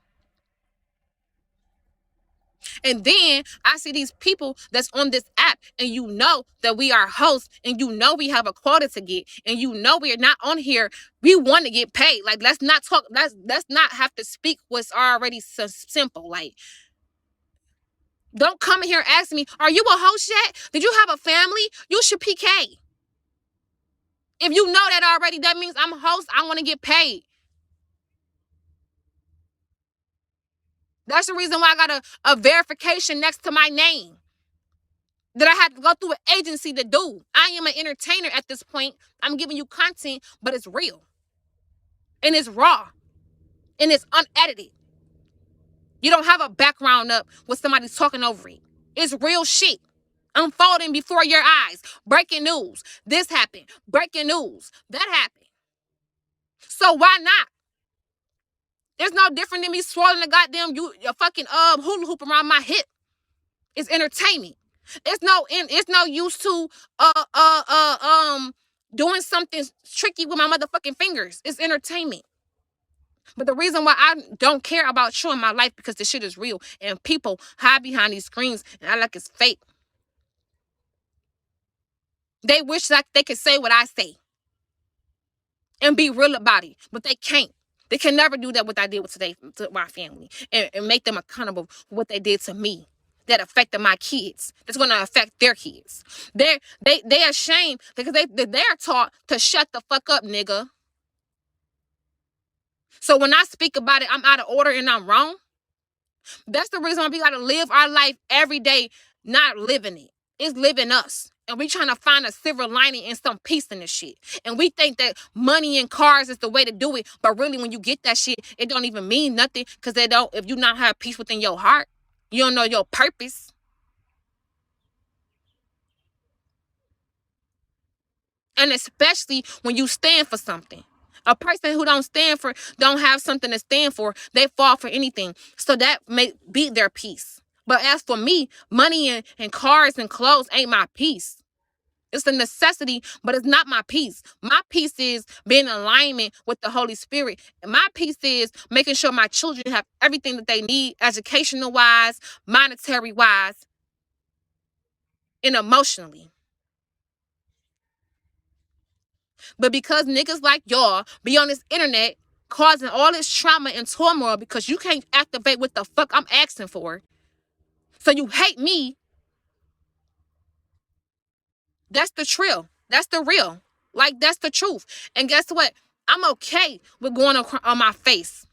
And then I see these people that's on this app, and you know that we are hosts, and you know we have a quota to get, and you know we're not on here. We want to get paid. Like, let's not talk. Let's not have to speak what's already so simple. Like, don't come in here asking me, are you a host yet? Did you have a family? You should PK. If you know that already, that means I'm a host. I want to get paid. That's the reason why I got a verification next to my name that I had to go through an agency to do. I am an entertainer at this point. I'm giving you content, but it's real. And it's raw. and it's unedited. You don't have a background up with somebody talking over it. It's real shit unfolding before your eyes. Breaking news. This happened. Breaking news. That happened. So why not? It's no different than me swallowing a goddamn a fucking hula hoop around my hip. It's entertainment. It's no use to doing something tricky with my motherfucking fingers. It's entertainment. But the reason why I don't care about showing my life because this shit is real and people hide behind these screens and I like it's fake. They wish like they could say what I say and be real about it, but they can't. They can never do that what I did with today to my family and make them accountable for what they did to me that affected my kids. That's going to affect their kids. They're ashamed because they're taught to shut the fuck up, nigga. So when I speak about it, I'm out of order and I'm wrong. That's the reason why we got to live our life every day, not living it. It's living us. And we trying to find a silver lining and some peace in this shit. And we think that money and cars is the way to do it. But really, when you get that shit, it don't even mean nothing. Because if you not have peace within your heart, you don't know your purpose. And especially when you stand for something. A person who don't have something to stand for, they fall for anything. So that may be their peace. But as for me, money and cars and clothes ain't my peace. It's a necessity, but it's not my peace. My peace is being in alignment with the Holy Spirit. And my peace is making sure my children have everything that they need, educational-wise, monetary-wise, and emotionally. But because niggas like y'all be on this internet causing all this trauma and turmoil because you can't activate what the fuck I'm asking for, so you hate me, that's the trill. That's the real. Like, that's the truth. And guess what? I'm okay with going on my face.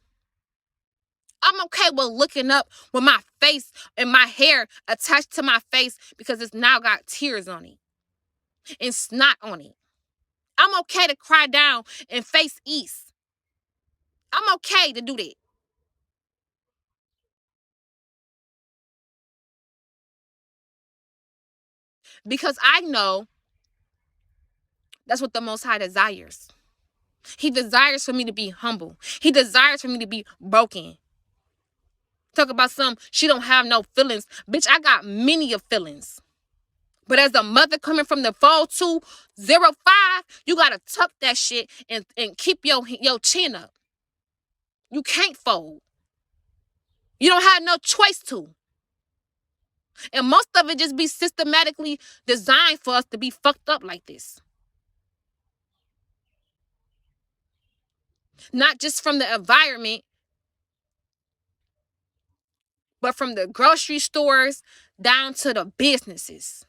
I'm okay with looking up with my face and my hair attached to my face because it's now got tears on it and snot on it. I'm okay to cry down and face east. I'm okay to do that. Because I know that's what the Most High desires. He desires for me to be humble. He desires for me to be broken. Talk about she don't have no feelings. Bitch, I got many of feelings. But as a mother coming from the 4205, you gotta tuck that shit and keep your chin up. You can't fold. You don't have no choice to. And most of it just be systematically designed for us to be fucked up like this. Not just from the environment, but from the grocery stores down to the businesses.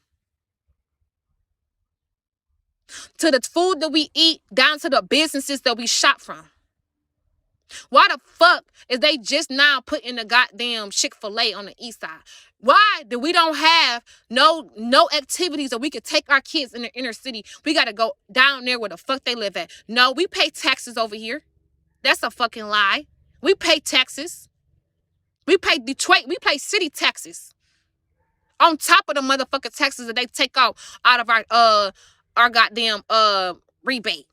To the food that we eat, down to the businesses that we shop from. Why the fuck is they just now putting the goddamn Chick-fil-A on the east side? Why do we don't have no activities that we could take our kids in the inner city? We got to go down there where the fuck they live at. No, we pay taxes over here. That's a fucking lie. We pay taxes. We pay Detroit. We pay city taxes. On top of the motherfucking taxes that they take out of our goddamn rebate.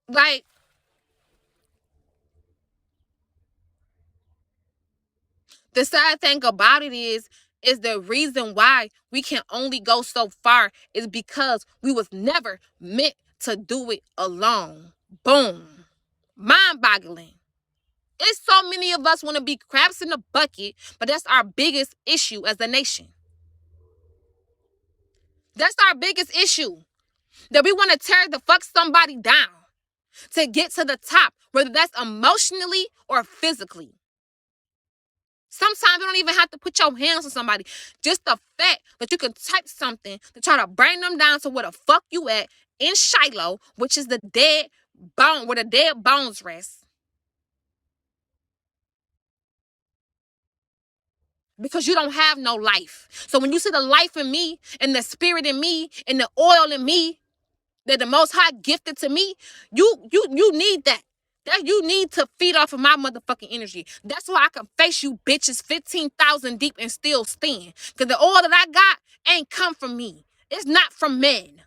Like, the sad thing about it is the reason why we can only go so far is because we was never meant to do it alone. Boom. Mind-boggling. It's so many of us want to be crabs in the bucket, but that's our biggest issue as a nation. That's our biggest issue. That we want to tear the fuck somebody down to get to the top, whether that's emotionally or physically. Sometimes you don't even have to put your hands on somebody. Just the fact that you can type something to try to bring them down to where the fuck you at in Shiloh, which is the dead bone, where the dead bones rest. Because you don't have no life. So when you see the life in me and the spirit in me and the oil in me, that the Most High gifted to me, you need that. That you need to feed off of my motherfucking energy. That's why I can face you bitches 15,000 deep and still stand. Because the oil that I got ain't come from me. It's not from men.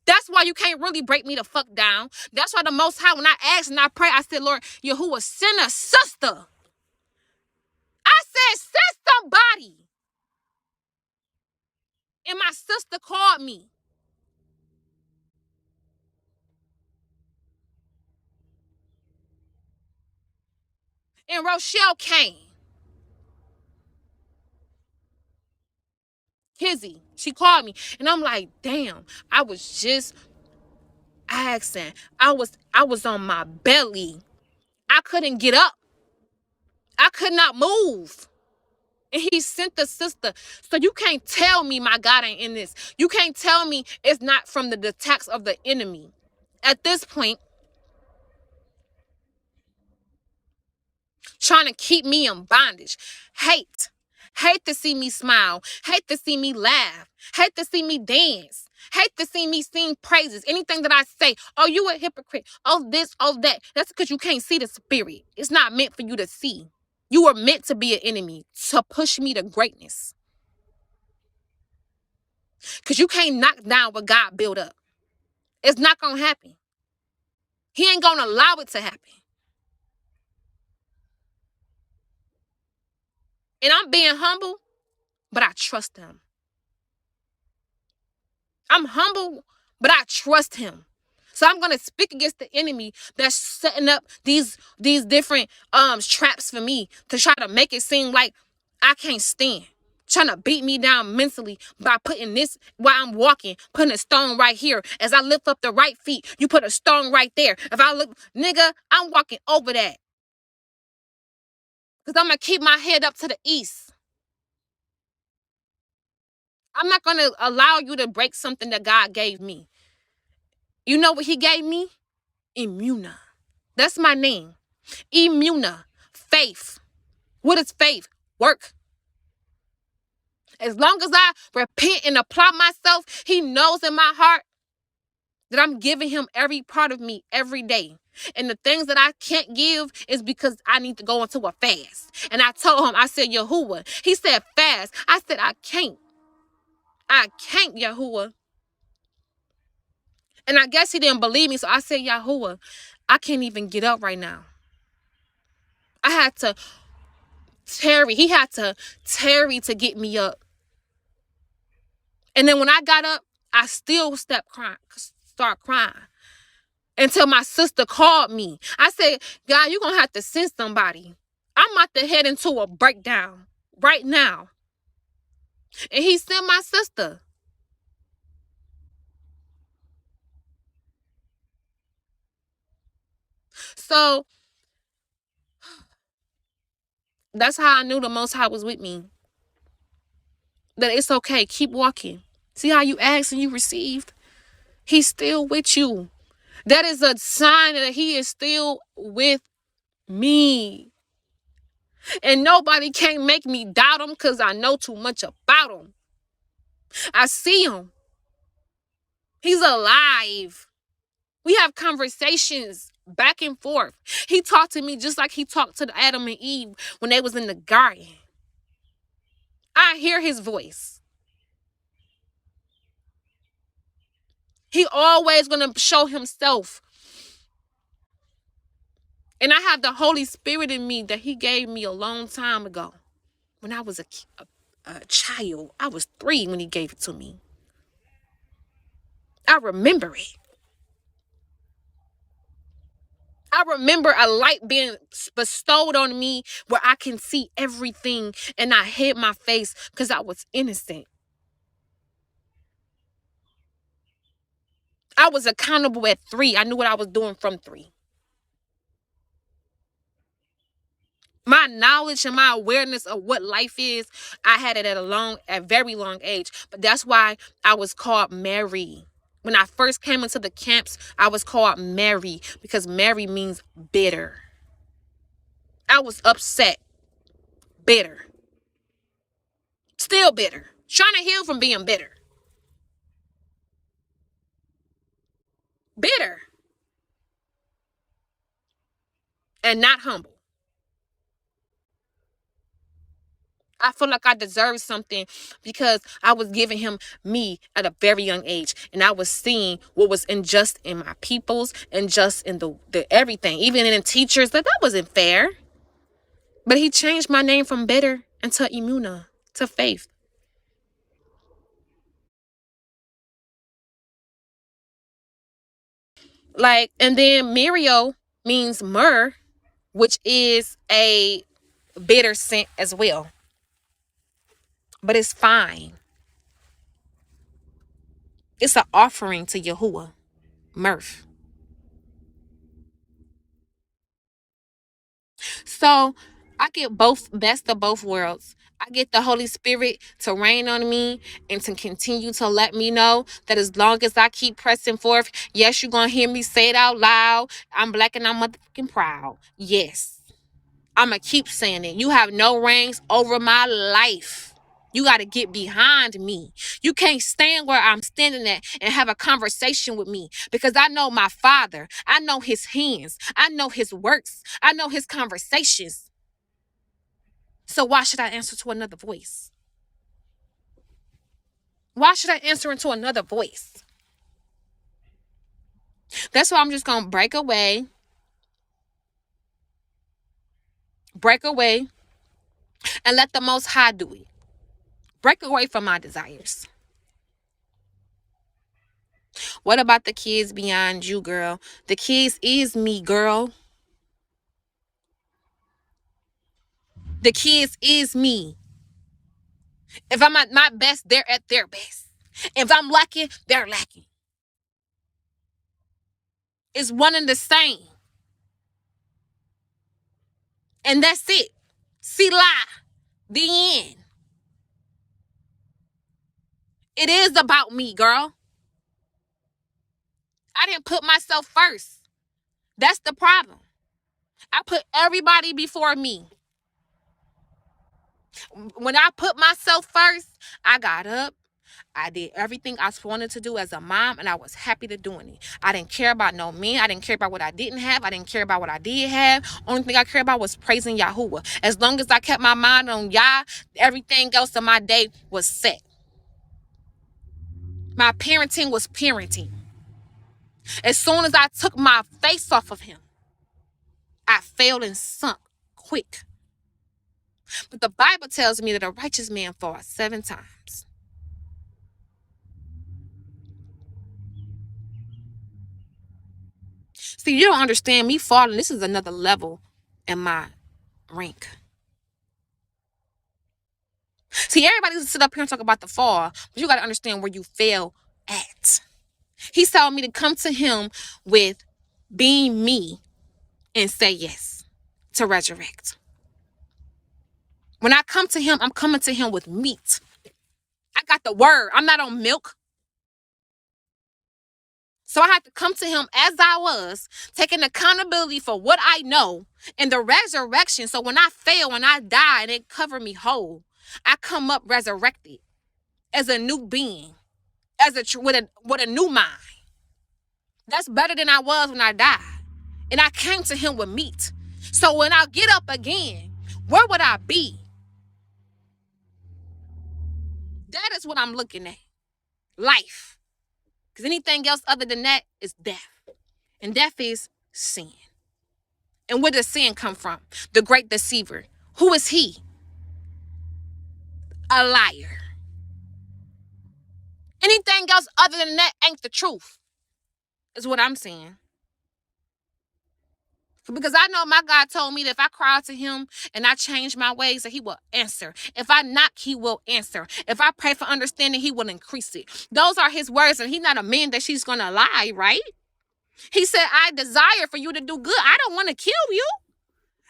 That's why you can't really break me the fuck down. That's why the Most High, when I asked and I pray, I said, Lord, Yahuwah, send a sister. I said, send somebody. And my sister called me. And Rochelle came. Kizzy, she called me. And I'm like, damn, I was just asking. I was on my belly. I couldn't get up. I could not move. And he sent the sister. So you can't tell me my God ain't in this. You can't tell me it's not from the attacks of the enemy. At this point, trying to keep me in bondage. Hate. Hate to see me smile. Hate to see me laugh. Hate to see me dance. Hate to see me sing praises. Anything that I say, oh, you a hypocrite. Oh, this, oh, that. That's because you can't see the spirit. It's not meant for you to see. You were meant to be an enemy, to push me to greatness. Because you can't knock down what God built up. It's not going to happen. He ain't going to allow it to happen. And I'm being humble, but I trust him. I'm humble, but I trust him. So I'm gonna speak against the enemy that's setting up these different traps for me to try to make it seem like I can't stand. Trying to beat me down mentally by putting this while I'm walking, putting a stone right here. As I lift up the right feet, you put a stone right there. If I look, nigga, I'm walking over that. Because I'm gonna keep my head up to the east. I'm not gonna allow you to break something that God gave me. You know what he gave me? Immuna. That's my name. Immuna. Faith. What is faith? Work. As long as I repent and apply myself, he knows in my heart that I'm giving him every part of me every day. And the things that I can't give is because I need to go into a fast. And I told him, I said, Yahuwah. He said, fast. I said, I can't. I can't, Yahuwah. And I guess he didn't believe me. So I said, Yahuwah, I can't even get up right now. I had to tarry. He had to tarry to get me up. And then when I got up, I still start crying until my sister called me. I said, God, you're going to have to send somebody. I'm about to head into a breakdown right now. And he sent my sister. So that's how I knew the Most High was with me. That it's okay. Keep walking. See how you asked and you received? He's still with you. That is a sign that he is still with me. And nobody can't make me doubt him because I know too much about him. I see him. He's alive. We have conversations back and forth. He talked to me just like he talked to Adam and Eve when they was in the garden. I hear his voice. He always going to show himself. And I have the Holy Spirit in me that he gave me a long time ago. When I was a child. I was 3 when he gave it to me. I remember it. I remember a light being bestowed on me where I can see everything, and I hid my face because I was innocent. I was accountable at 3. I knew what I was doing from 3. My knowledge and my awareness of what life is, I had it at a very long age. But that's why I was called Mary. When I first came into the camps, I was called Mary because Mary means bitter. I was upset, bitter, still bitter, trying to heal from being bitter. bitter, and not humble. I feel like I deserve something because I was giving him me at a very young age. And I was seeing what was unjust in my peoples, unjust in the everything, even in the teachers. That wasn't fair. But he changed my name from bitter into Imuna, to faith. Like, and then Mirio means myrrh, which is a bitter scent as well. But it's fine. It's an offering to Yahuwah, mirth. So I get both, best of both worlds. I get the Holy Spirit to rain on me and to continue to let me know that as long as I keep pressing forth, yes, you're going to hear me say it out loud. I'm black and I'm motherfucking proud. Yes. I'm going to keep saying it. You have no reigns over my life. You got to get behind me. You can't stand where I'm standing at and have a conversation with me because I know my Father. I know his hands. I know his works. I know his conversations. So why should I answer to another voice? Why should I answer into another voice? That's why I'm just going to break away, and let the Most High do it. Break away from my desires. What about the kids beyond you, girl? The kids is me, girl. The kids is me. If I'm at my best, they're at their best. If I'm lacking, they're lacking. It's one and the same. And that's it. Selah. The end. It is about me, girl. I didn't put myself first. That's the problem. I put everybody before me. When I put myself first, I got up. I did everything I wanted to do as a mom, and I was happy to doing it. I didn't care about no men. I didn't care about what I didn't have. I didn't care about what I did have. Only thing I cared about was praising Yahuwah. As long as I kept my mind on Yah, everything else in my day was set. My parenting was parenting. As soon as I took my face off of him, I fell and sunk quick. But the Bible tells me that a righteous man falls 7 times. See, you don't understand me falling. This is another level in my rank. See, everybody sit up here and talk about the fall, but you got to understand where you fail at. He's telling me to come to him with being me and say yes to resurrect. When I come to him, I'm coming to him with meat. I got the word. I'm not on milk. So I had to come to him as I was, taking accountability for what I know and the resurrection. So when I fail and I die and it covered me whole, I come up resurrected as a new being, with a new mind. That's better than I was when I died. And I came to him with meat. So when I get up again, where would I be? That is what I'm looking at. Life. Because anything else other than that is death. And death is sin. And where does sin come from? The great deceiver. Who is he? A liar. Anything else other than that ain't the truth, is what I'm saying. Because I know my God told me that if I cry out to him and I change my ways, that he will answer. If I knock, he will answer. If I pray for understanding, he will increase it. Those are his words, and he's not a man that she's going to lie, right? He said, I desire for you to do good. I don't want to kill you.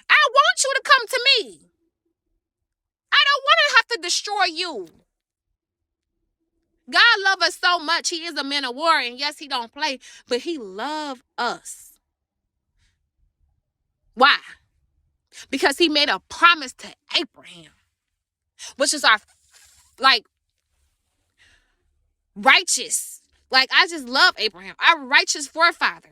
I want you to come to me. I don't want to have to destroy you. God loves us so much. He is a man of war, and yes, he don't play, but he loves us. Why? Because he made a promise to Abraham, which is our, like, righteous. Like, I just love Abraham, our righteous forefather.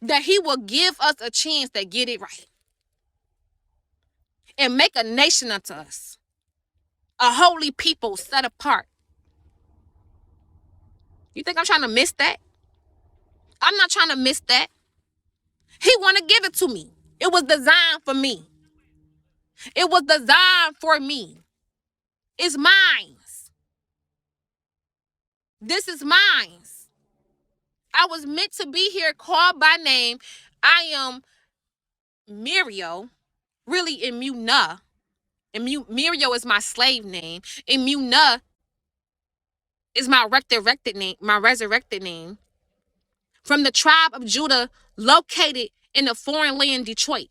That he will give us a chance to get it right. And make a nation unto us. A holy people set apart. You think I'm trying to miss that? I'm not trying to miss that. He want to give it to me. It was designed for me. It was designed for me. It's mine. This is mine. I was meant to be here, called by name. I am Muriel, really Imuna. Muriel is my slave name. Imuna is my resurrected name. From the tribe of Judah, located in the foreign land, Detroit.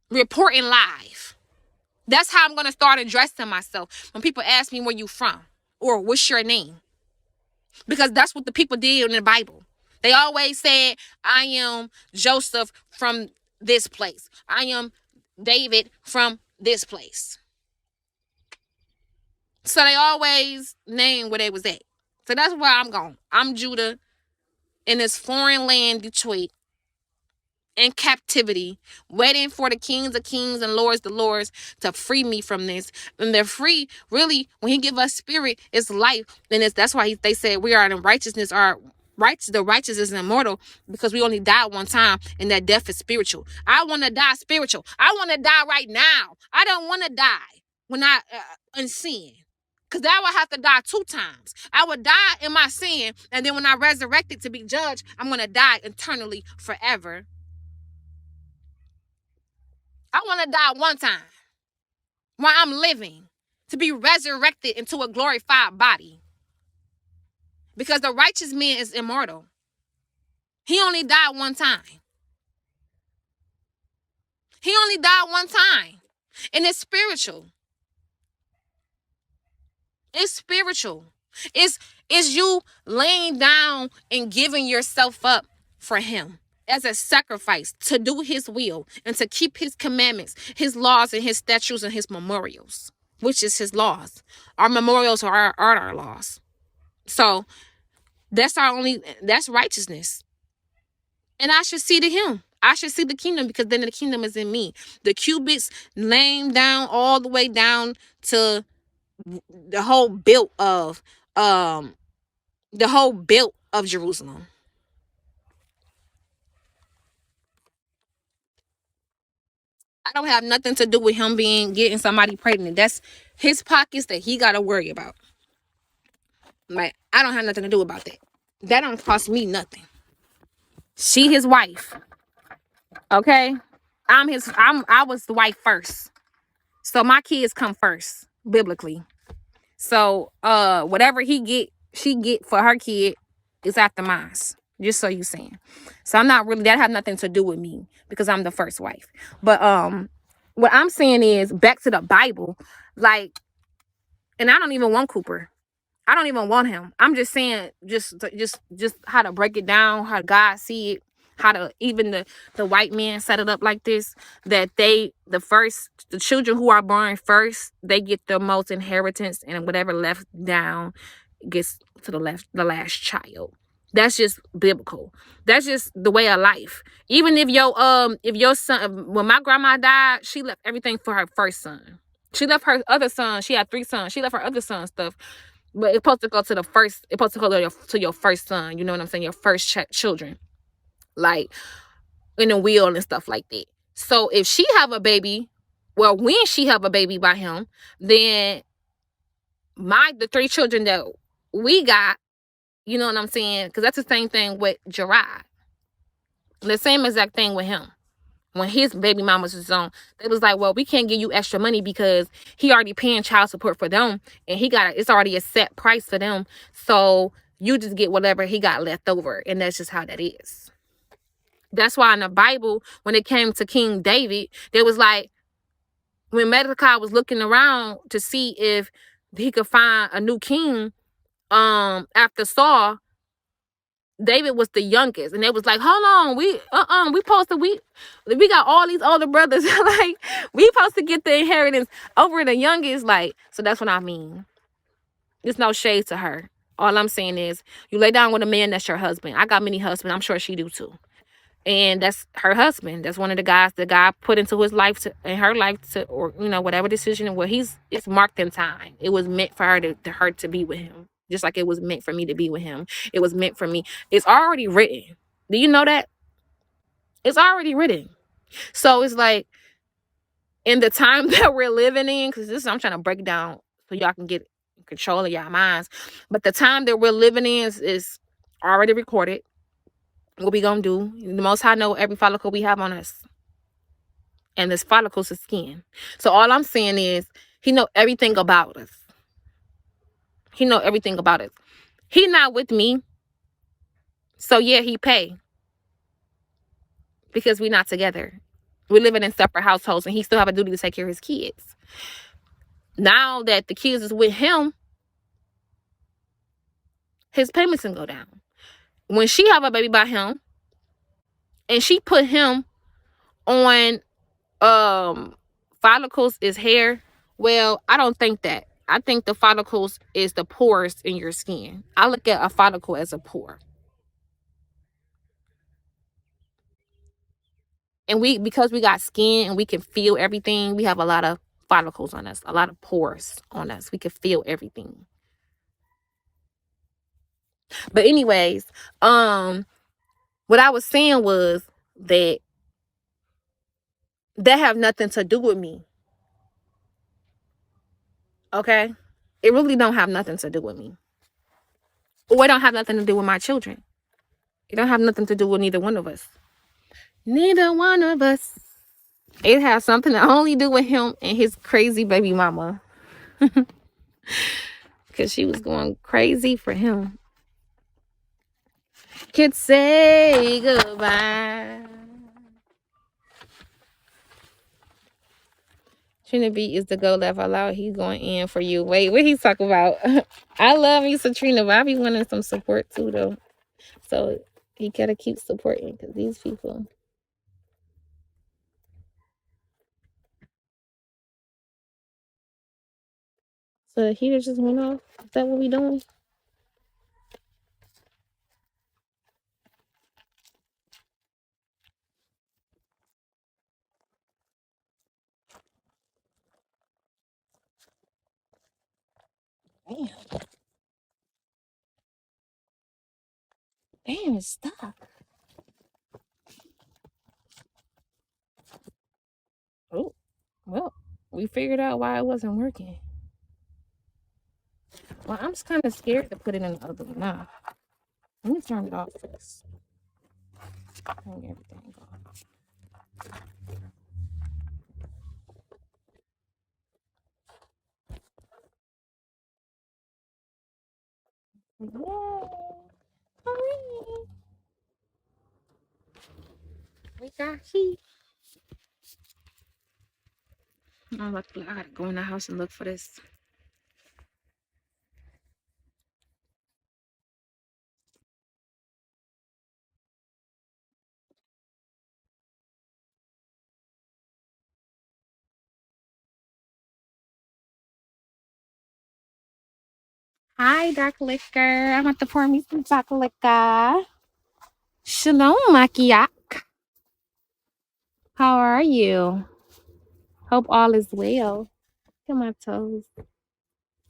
Reporting live. That's how I'm going to start addressing myself when people ask me where you from or what's your name. Because that's what the people did in the Bible. They always said, I am Joseph from this place. I am David from this place. So they always named where they was at. So that's where I'm going. I'm Judah in this foreign land, Detroit, in captivity, waiting for the kings of kings and lords of lords to free me from this. And they're free, really, when he give us spirit, it's life. And that's why they said we are in righteousness, the righteous is immortal, because we only die one time, and that death is spiritual. I want to die spiritual. I want to die right now. I don't want to die when I in sin. Because I would have to die 2 times. I would die in my sin, and then when I resurrected to be judged, I'm going to die eternally forever. I want to die one time while I'm living, to be resurrected into a glorified body. Because the righteous man is immortal. He only died one time. He only died one time. And it's spiritual. It's spiritual. It's you laying down and giving yourself up for him as a sacrifice to do his will and to keep his commandments, his laws and his statutes and his memorials, which is his laws. Our memorials are our laws. So that's righteousness. And I should see to him. I should see the kingdom, because then the kingdom is in me. The cubits laying down all the way down to the whole built of Jerusalem. I don't have nothing to do with him getting somebody pregnant. That's his pockets that he got to worry about. Like, I don't have nothing to do about that. That don't cost me nothing. She his wife. Okay? I was the wife first. So my kids come first, biblically. So whatever she get for her kid is after mine. Just so you saying. So I'm not really, that have nothing to do with me, because I'm the first wife. But what I'm saying is, back to the Bible, like, and I don't even want Cooper. I don't even want him. I'm just saying, just how to break it down, how God see it, how to, even the white man set it up like this, that the children who are born first, they get the most inheritance, and whatever left down gets to the last child. That's just biblical. That's just the way of life. Even if your son, when my grandma died, she left everything for her first son. She left her other son. She had 3 sons. She left her other son stuff. But it's supposed to go to the first. It's supposed to go to your first son. You know what I'm saying? Your first children, like in a will and stuff like that. So if she have a baby, well, when she have a baby by him, then the 3 children that we got, you know what I'm saying? Because that's the same thing with Gerard. The same exact thing with him. When his baby mama was his own, it was like, well, we can't give you extra money because he already paying child support for them, and it's already a set price for them. So you just get whatever he got left over, and that's just how that is. That's why in the Bible, when it came to King David, there was like, when Mordecai was looking around to see if he could find a new king after Saul, David was the youngest, and they was like, hold on, we got all these older brothers. Like, we supposed to get the inheritance over the youngest. Like, so that's what I mean. There's no shade to her. All I'm saying is, you lay down with a man that's your husband. I got many husbands. I'm sure she do too. And that's her husband. That's one of the guys that God put into his life in her life or whatever decision. Well, it's marked in time. It was meant for her to be with him. Just like it was meant for me to be with him. It was meant for me. It's already written. Do you know that? It's already written. So it's like, in the time that we're living in, because this I'm trying to break down so y'all can get control of y'all minds. But the time that we're living in is already recorded. What we gonna do? The Most High know every follicle we have on us. And this follicles is skin. So all I'm saying is, he know everything about us. He know everything about us. He not with me. So yeah, he pay. Because we not together. We're living in separate households, and he still have a duty to take care of his kids. Now that the kids is with him, his payments can go down. When she have a baby by him, and she put him on follicles is hair, well, I don't think that. I think the follicles is the pores in your skin. I look at a follicle as a pore. And because we got skin and we can feel everything, we have a lot of follicles on us, a lot of pores on us. We can feel everything. But anyways, what I was saying was that have nothing to do with me. Okay? It really don't have nothing to do with me. Or it don't have nothing to do with my children. It don't have nothing to do with neither one of us. Neither one of us. It has something to only do with him and his crazy baby mama. Because she was going crazy for him. Could say goodbye. Trina is the go left allowed. He's going in for you. Wait, what he's talking about? I love me some Trina, but I be wanting some support too, though. So he gotta keep supporting because these people. So the heater just went off. Is that what we doing? Damn. Damn, it's stuck. Oh, well, we figured out why it wasn't working. Well, I'm just kind of scared to put it in the other one now. Let me turn it off first. Turn everything off. Yay! Hooray! We got heat. I gotta go in the house and look for this. Hi, Dark Liquor. I'm about to pour me some Dark Liquor. Shalom, Makiak. How are you? Hope all is well. Look at my toes.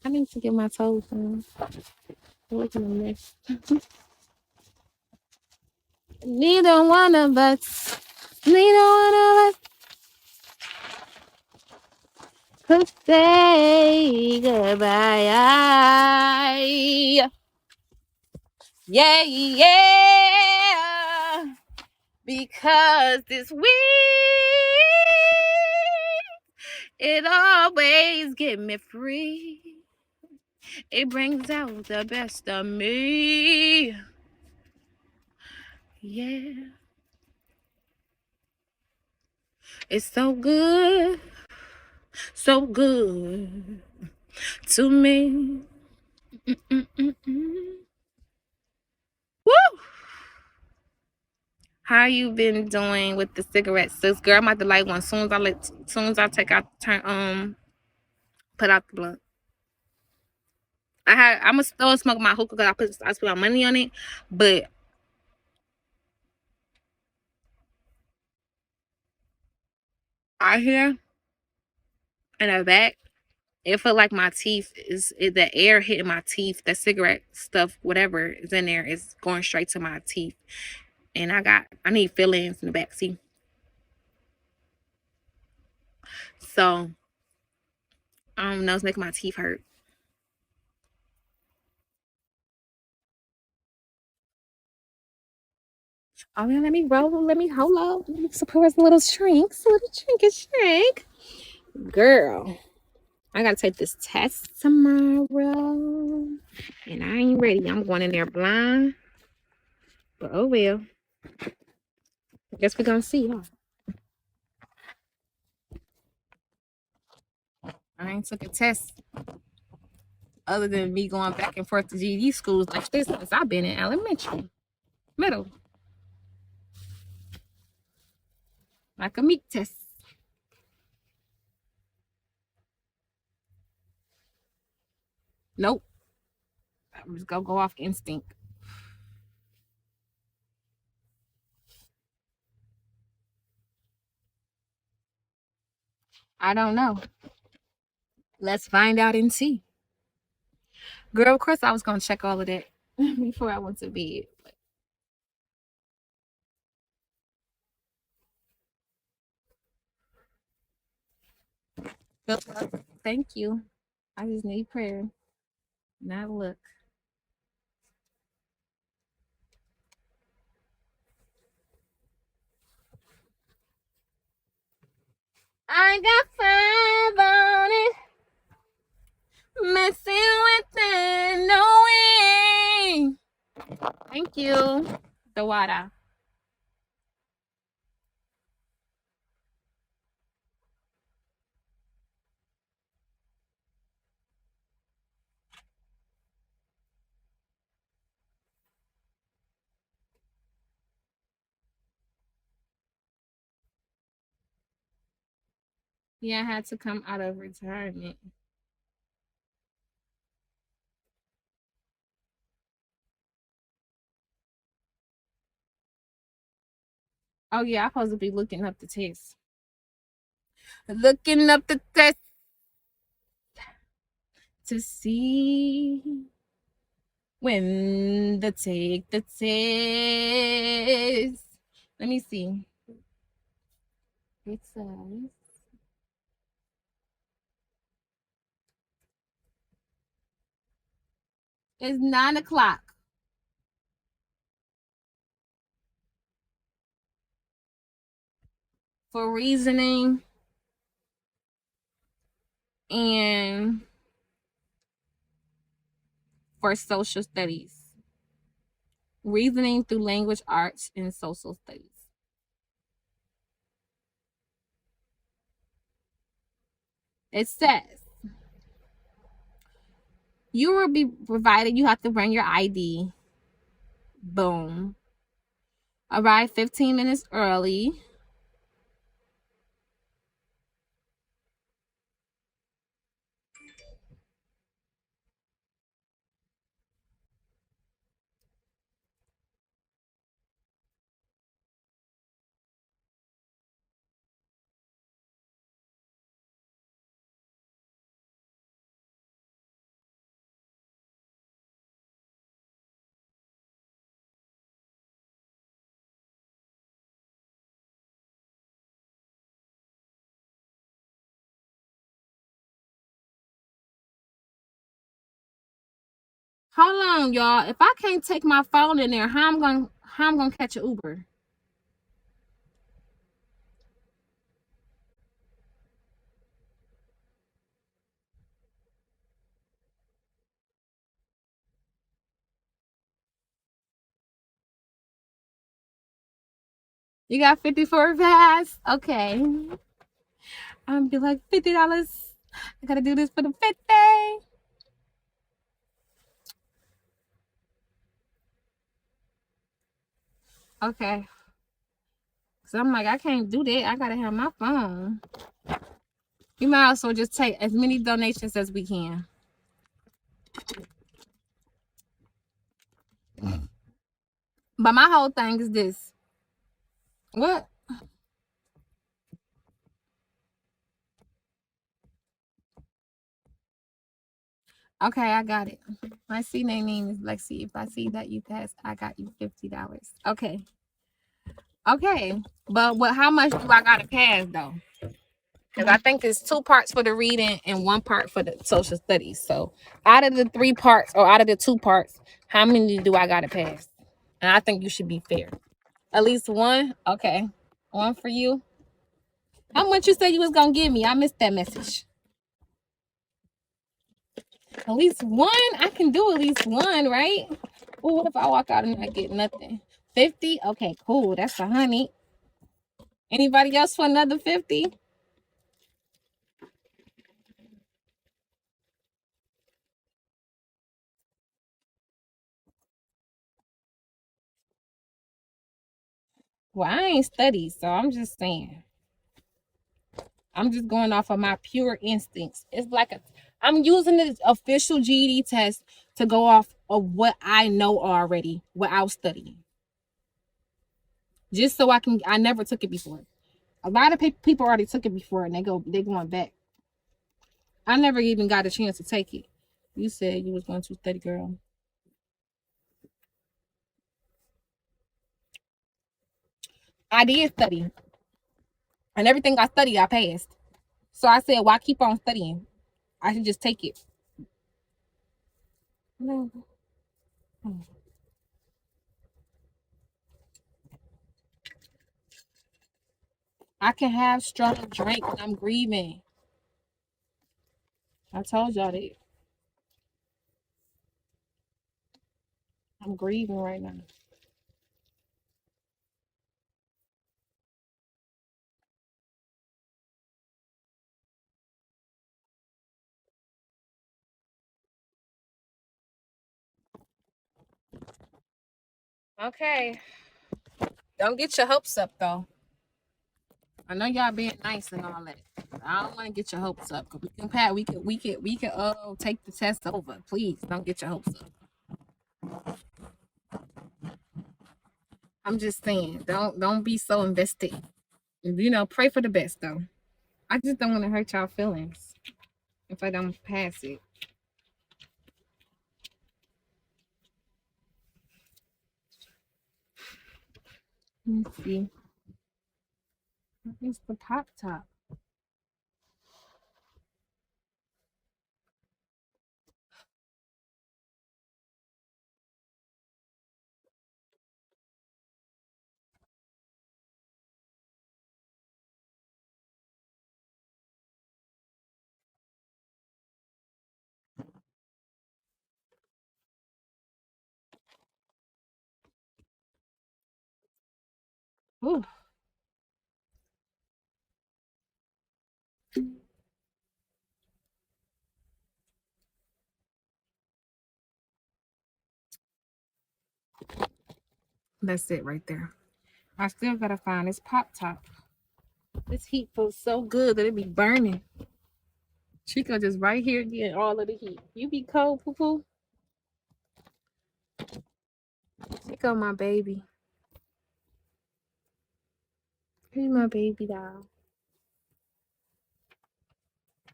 I need to get my toes done. Look at my neck. Neither one of us could say goodbye. Yeah, yeah. Because this week, it always get me free. It brings out the best of me. Yeah. It's so good to me. Woo! How you been doing with the cigarettes? This girl, I'm about to light one. Soon as I take out put out the blunt. I'm still smoke my hookah because I spent my money on it, but I hear in the back, it felt like my teeth the air hitting my teeth, the cigarette stuff, whatever is in there is going straight to my teeth, and I need fillings in the back. See, so I don't know, it's making my teeth hurt. Oh yeah, let me roll. Let me hold up. Let me support a little shrink. Shrink. Girl, I gotta take this test tomorrow. And I ain't ready. I'm going in there blind. But oh well. I guess we're gonna see, huh? I ain't took a test other than me going back and forth to GD schools like this since I've been in elementary. Middle. Like a meat test. Nope. I'm just gonna go off instinct. I don't know. Let's find out and see. Girl, of course I was gonna check all of that before I went to bed. Good luck. Thank you. I just need prayer, not luck. I got 5 on it. Messing with it, knowing. Thank you. The water. Yeah, I had to come out of retirement. Oh yeah, I'm supposed to be looking up the test. Looking up the test to see when to take the test. Let me see. It says it's 9 o'clock for reasoning and for social studies. Reasoning through language arts and social studies. It says you will be provided, you have to bring your ID. Boom. Arrive 15 minutes early. Hold on, y'all. If I can't take my phone in there, how I'm gonna catch an Uber? You got 54 fast? Okay. I'm be like $50. I gotta do this for the 50. Okay. So I'm like, I can't do that. I gotta have my phone. We might also just take as many donations as we can. But my whole thing is this. What? Okay, I got it. My C name is Lexi. If I see that you pass, I got you $50. Okay. Okay. But how much do I gotta pass though? Because I think it's 2 parts for the reading and 1 part for the social studies. So out of the 3 parts or out of the 2 parts, how many do I gotta pass? And I think you should be fair. At least 1? Okay. 1 for you. How much you said you was gonna give me? I missed that message. At least 1? I can do at least 1, right? Oh, what if I walk out and I get nothing? 50? Okay, cool. That's 100. Anybody else for another 50? Well, I ain't studied, so I'm just saying. I'm just going off of my pure instincts. It's like I'm using the official GED test to go off of what I know already without studying. Just so I never took it before. A lot of people already took it before and they're going back. I never even got a chance to take it. You said you was going to study, girl. I did study. And everything I studied, I passed. So I said, why keep on studying? I should just take it. No. I can have strong drink when I'm grieving. I told y'all that. I'm grieving right now. Okay. Don't get your hopes up though. I know y'all being nice and all that. I don't want to get your hopes up because we can take the test over. Please don't get your hopes up. I'm just saying, don't be so invested. Pray for the best though. I just don't want to hurt y'all feelings if I don't pass it. Let's see. It's the pop top. Ooh. That's it right there. I still gotta find this pop top. This heat feels so good that it be burning. Chico just right here getting all of the heat. You be cold, poo poo. Chico, my baby. He's my baby doll.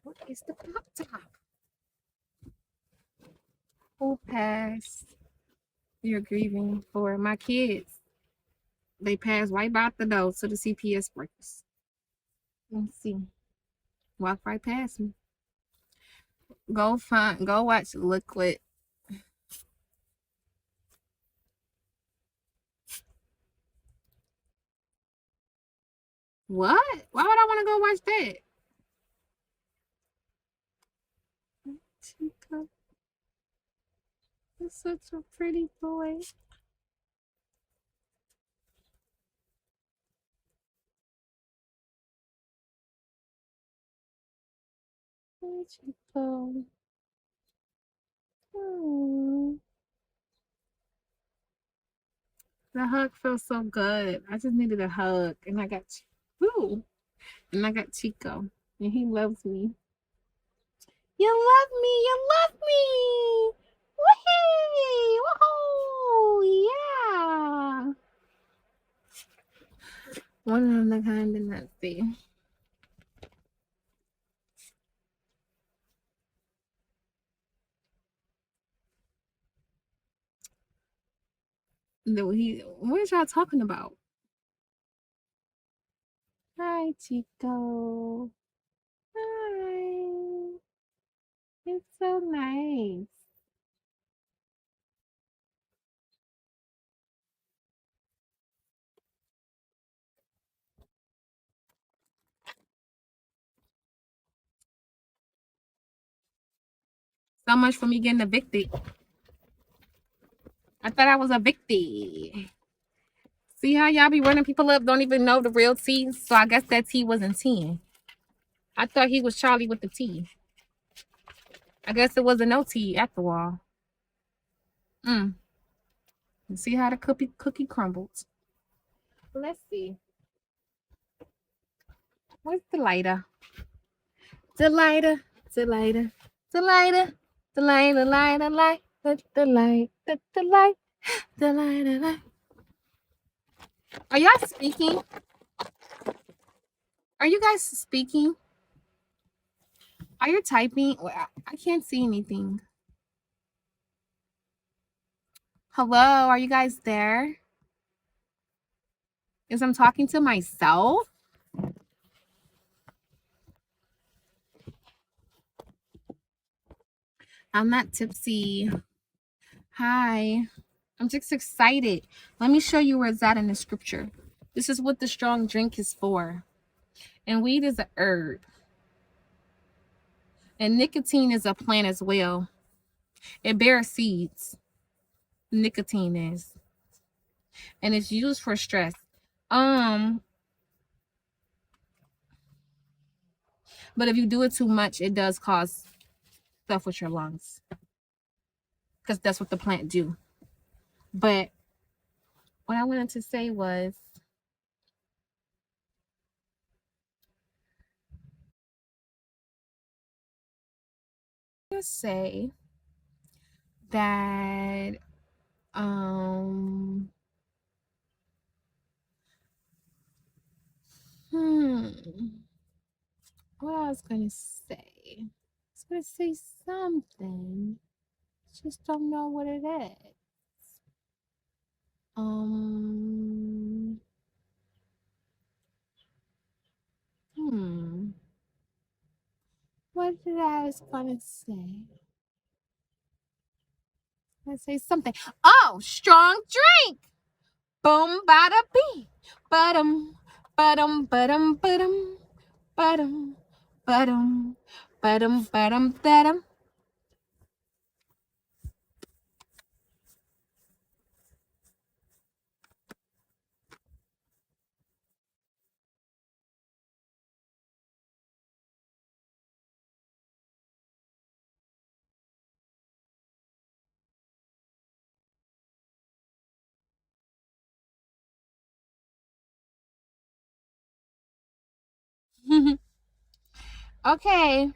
What is the pop top? Who passed? You're grieving for my kids. They passed right by the door to the CPS workers. Let's see. Walk right past me. Go watch Look Lit. What? Why would I want to go watch that? Chico, you're such a pretty boy. Chico. Oh. The hug feels so good. I just needed a hug, and I got Chico, and he loves me. You love me. You love me. Woohoo! Woohoo! Yeah. One of the kind of nasty. What is y'all talking about? Hi, Chico. Hi. It's so nice. So much for me getting evicted. I thought I was evicted. See how y'all be running people up, don't even know the real T? So I guess that T wasn't 10. I thought he was Charlie with the T. I guess it was a no T after all. See how the cookie crumbled. Let's see. Where's the lighter? The lighter. The lighter. The lighter. The lighter. Lighter. Light. The light. The light. The lighter. Light. Are y'all speaking? Are you guys speaking? Are you typing? I can't see anything. Hello, are you guys there? Is I'm talking to myself? I'm not tipsy. Hi. I'm just excited. Let me show you where it's at in the scripture. This is what the strong drink is for. And weed is a herb. And nicotine is a plant as well. It bears seeds. Nicotine is. And it's used for stress. But if you do it too much, it does cause stuff with your lungs. Because that's what the plant do. But what I wanted to say was, just say that what I was gonna say. I was gonna say something. Just don't know what it is. What did I was gonna say? Let's say something. Oh, strong drink. Boom, bada bee. Ba-dum, ba-dum, ba-dum, ba-dum, ba-dum, ba-dum, ba-dum, ba-dum, ba-dum. Okay.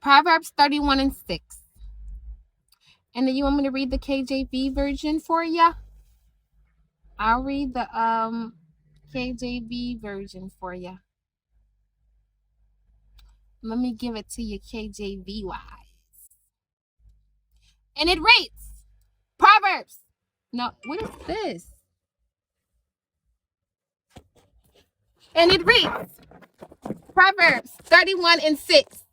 Proverbs 31:6. And then you want me to read the KJV version for you? I'll read the KJV version for you. Let me give it to you KJV wise. And it reads Proverbs. No, what is this? And it reads Proverbs 31:6.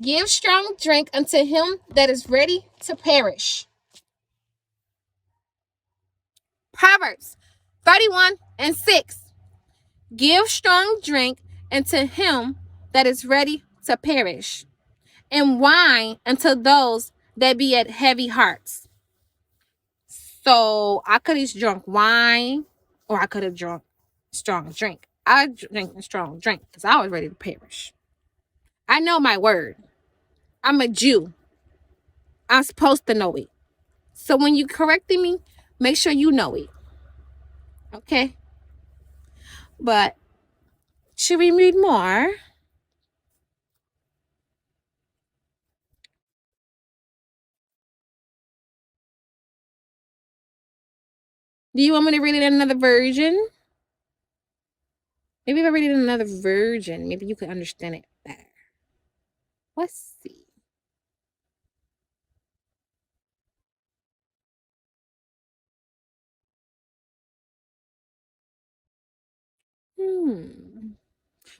Give strong drink unto him that is ready to perish. Proverbs 31:6. Give strong drink unto him that is ready to perish, and wine unto those that be at heavy hearts. So I could have drunk wine, or I could have drunk strong drink. I drank a strong drink because I was ready to perish. I know my word. I'm a Jew. I'm supposed to know it. So when you correcting me, make sure you know it. Okay? But should we read more? Do you want me to read it in another version? Maybe if I read it in another version, maybe you could understand it better. Let's see.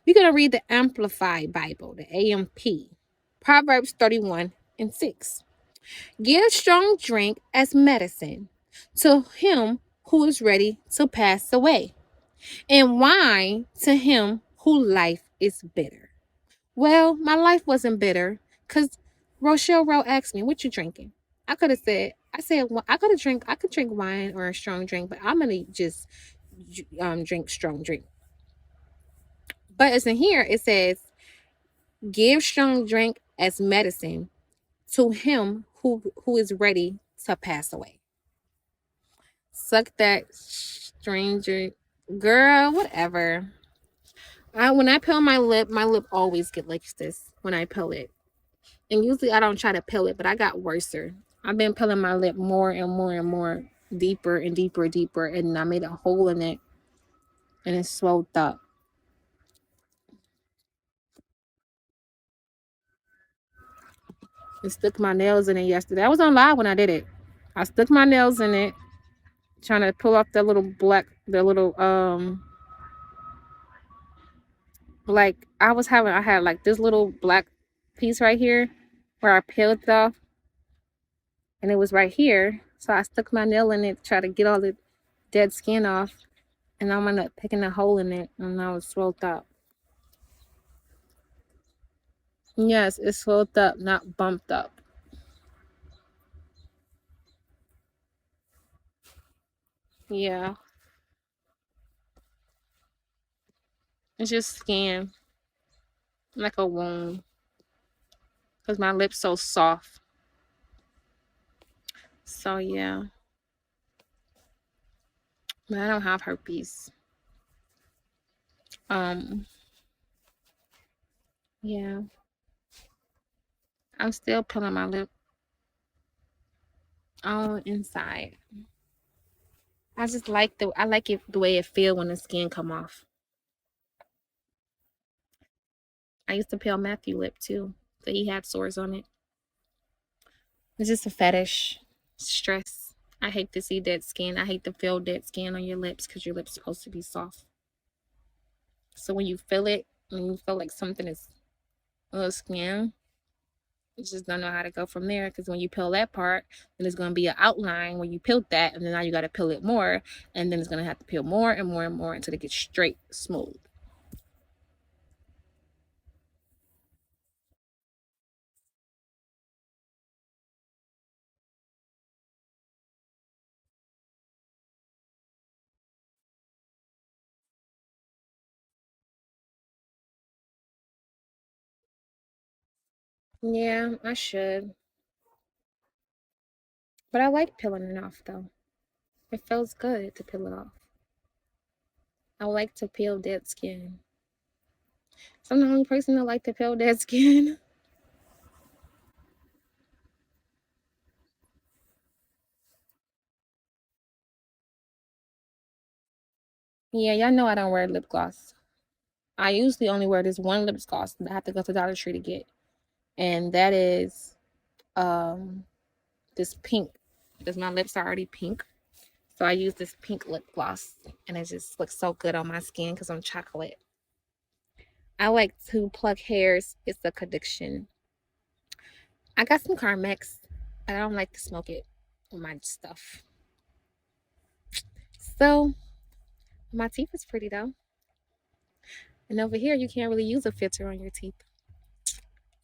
We're going to read the Amplified Bible, the AMP. Proverbs 31:6. Give strong drink as medicine to him who is ready to pass away, and wine to him whose life is bitter. Well, my life wasn't bitter because Rochelle Rowe asked me, "What you drinking?" I could have said, well, I could drink wine or a strong drink, but I'm gonna just drink strong drink. But as in here, it says, "Give strong drink as medicine to him who is ready to pass away." Suck that stranger, girl, whatever. When I peel my lip always get like this when I peel it. And usually I don't try to peel it, but I got worser. I've been peeling my lip more and more and more, deeper and deeper and deeper, and I made a hole in it, and it swelled up. I stuck my nails in it yesterday. I was on live when I did it. I stuck my nails in it, trying to pull off the little like I had like this little black piece right here where I peeled it off, and it was right here. So I stuck my nail in it to try to get all the dead skin off, and I ended up picking a hole in it, and I was swelled up. Yes, it's swelled up, not bumped up. Yeah, it's just skin, like a wound, because my lips so soft. So yeah, but I don't have herpes. Um, yeah, I'm still peeling my lip on inside. I just I like it the way it feel when the skin come off. I used to peel Matthew lip too, so he had sores on it. It's just a fetish. Stress. I hate to see dead skin. I hate to feel dead skin on your lips because your lips supposed to be soft. So when you feel it, when you feel like something is skin, you just don't know how to go from there, because when you peel that part, then it's going to be an outline when you peeled that, and then now you got to peel it more, and then it's going to have to peel more and more and more until it gets straight, smooth. Yeah, I should. But I like peeling it off though. It feels good to peel it off. I like to peel dead skin. So I'm the only person that like to peel dead skin. Yeah, y'all know I don't wear lip gloss. I usually only wear this one lip gloss that I have to go to Dollar Tree to get. And that is um this pink, because my lips are already pink. So I use this pink lip gloss, and it just looks so good on my skin because I'm chocolate. I like to pluck hairs. It's a addiction. I got some Carmex, but I don't like to smoke it with my stuff. So my teeth is pretty though. And over here, you can't really use a filter on your teeth.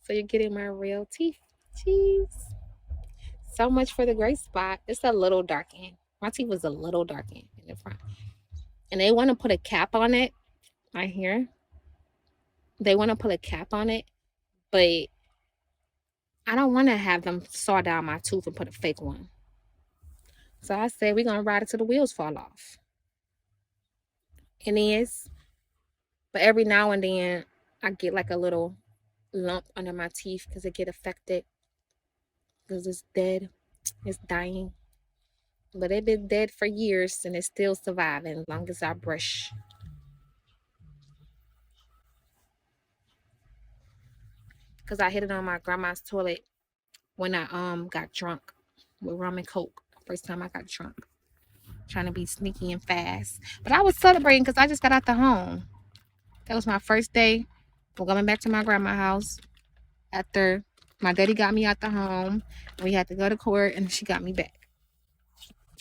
So you're getting my real teeth. Jeez. So much for the gray spot. It's a little darkened. My teeth was a little darkened in the front. And they want to put a cap on it right here. They want to put a cap on it, but I don't want to have them saw down my tooth and put a fake one. So I said, we're going to ride it till the wheels fall off. It is. But every now and then, I get like a little lump under my teeth because it get affected. Because it's dead. It's dying. But it been dead for years and it's still surviving as long as I brush. Because I hit it on my grandma's toilet when I got drunk with rum and coke. First time I got drunk. Trying to be sneaky and fast. But I was celebrating because I just got out the home. That was my first day. I'm going back to my grandma's house after my daddy got me out the home. We had to go to court and she got me back.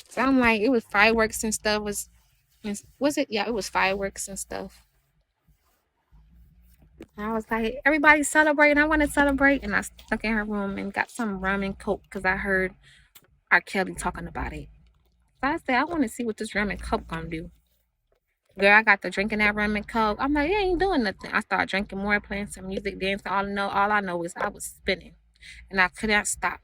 So I'm like, it was fireworks and stuff. Was it? Yeah, it was fireworks and stuff. And I was like, everybody's celebrating. I want to celebrate. And I stuck in her room and got some rum and coke because I heard R. Kelly talking about it. So I said, I want to see what this rum and coke gonna do. Girl, I got to drinking that rum and coke. I'm like, it ain't doing nothing. I started drinking more, playing some music, dancing. All I know is I was spinning. And I could not stop.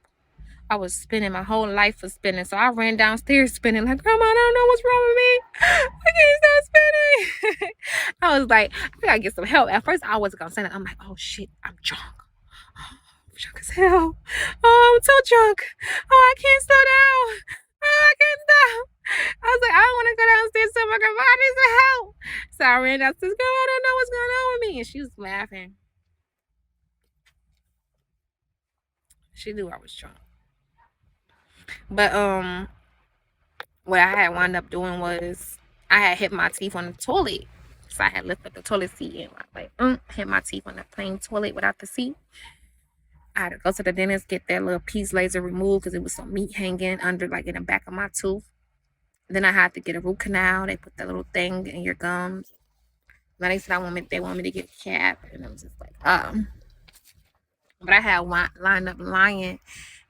I was spinning. My whole life was spinning. So I ran downstairs spinning like, Grandma, I don't know what's wrong with me. I can't stop spinning. I was like, I gotta get some help. At first, I wasn't gonna say that. I'm like, oh shit, I'm drunk. I'm drunk as hell. Oh, I'm so drunk. Oh, I can't slow down. Oh, I can't stop. I was like, I don't want to go downstairs so my grandma needs some help. So I ran downstairs, girl, I don't know what's going on with me. And she was laughing. She knew I was drunk. But what I had wound up doing was I had hit my teeth on the toilet. So I had lifted up the toilet seat and like hit my teeth on the plain toilet without the seat. I had to go to the dentist, get that little piece laser removed because it was some meat hanging under like in the back of my tooth. Then I had to get a root canal. They put that little thing in your gums. Then they said they want me to get a cap, and I was just like, But I had lined up lying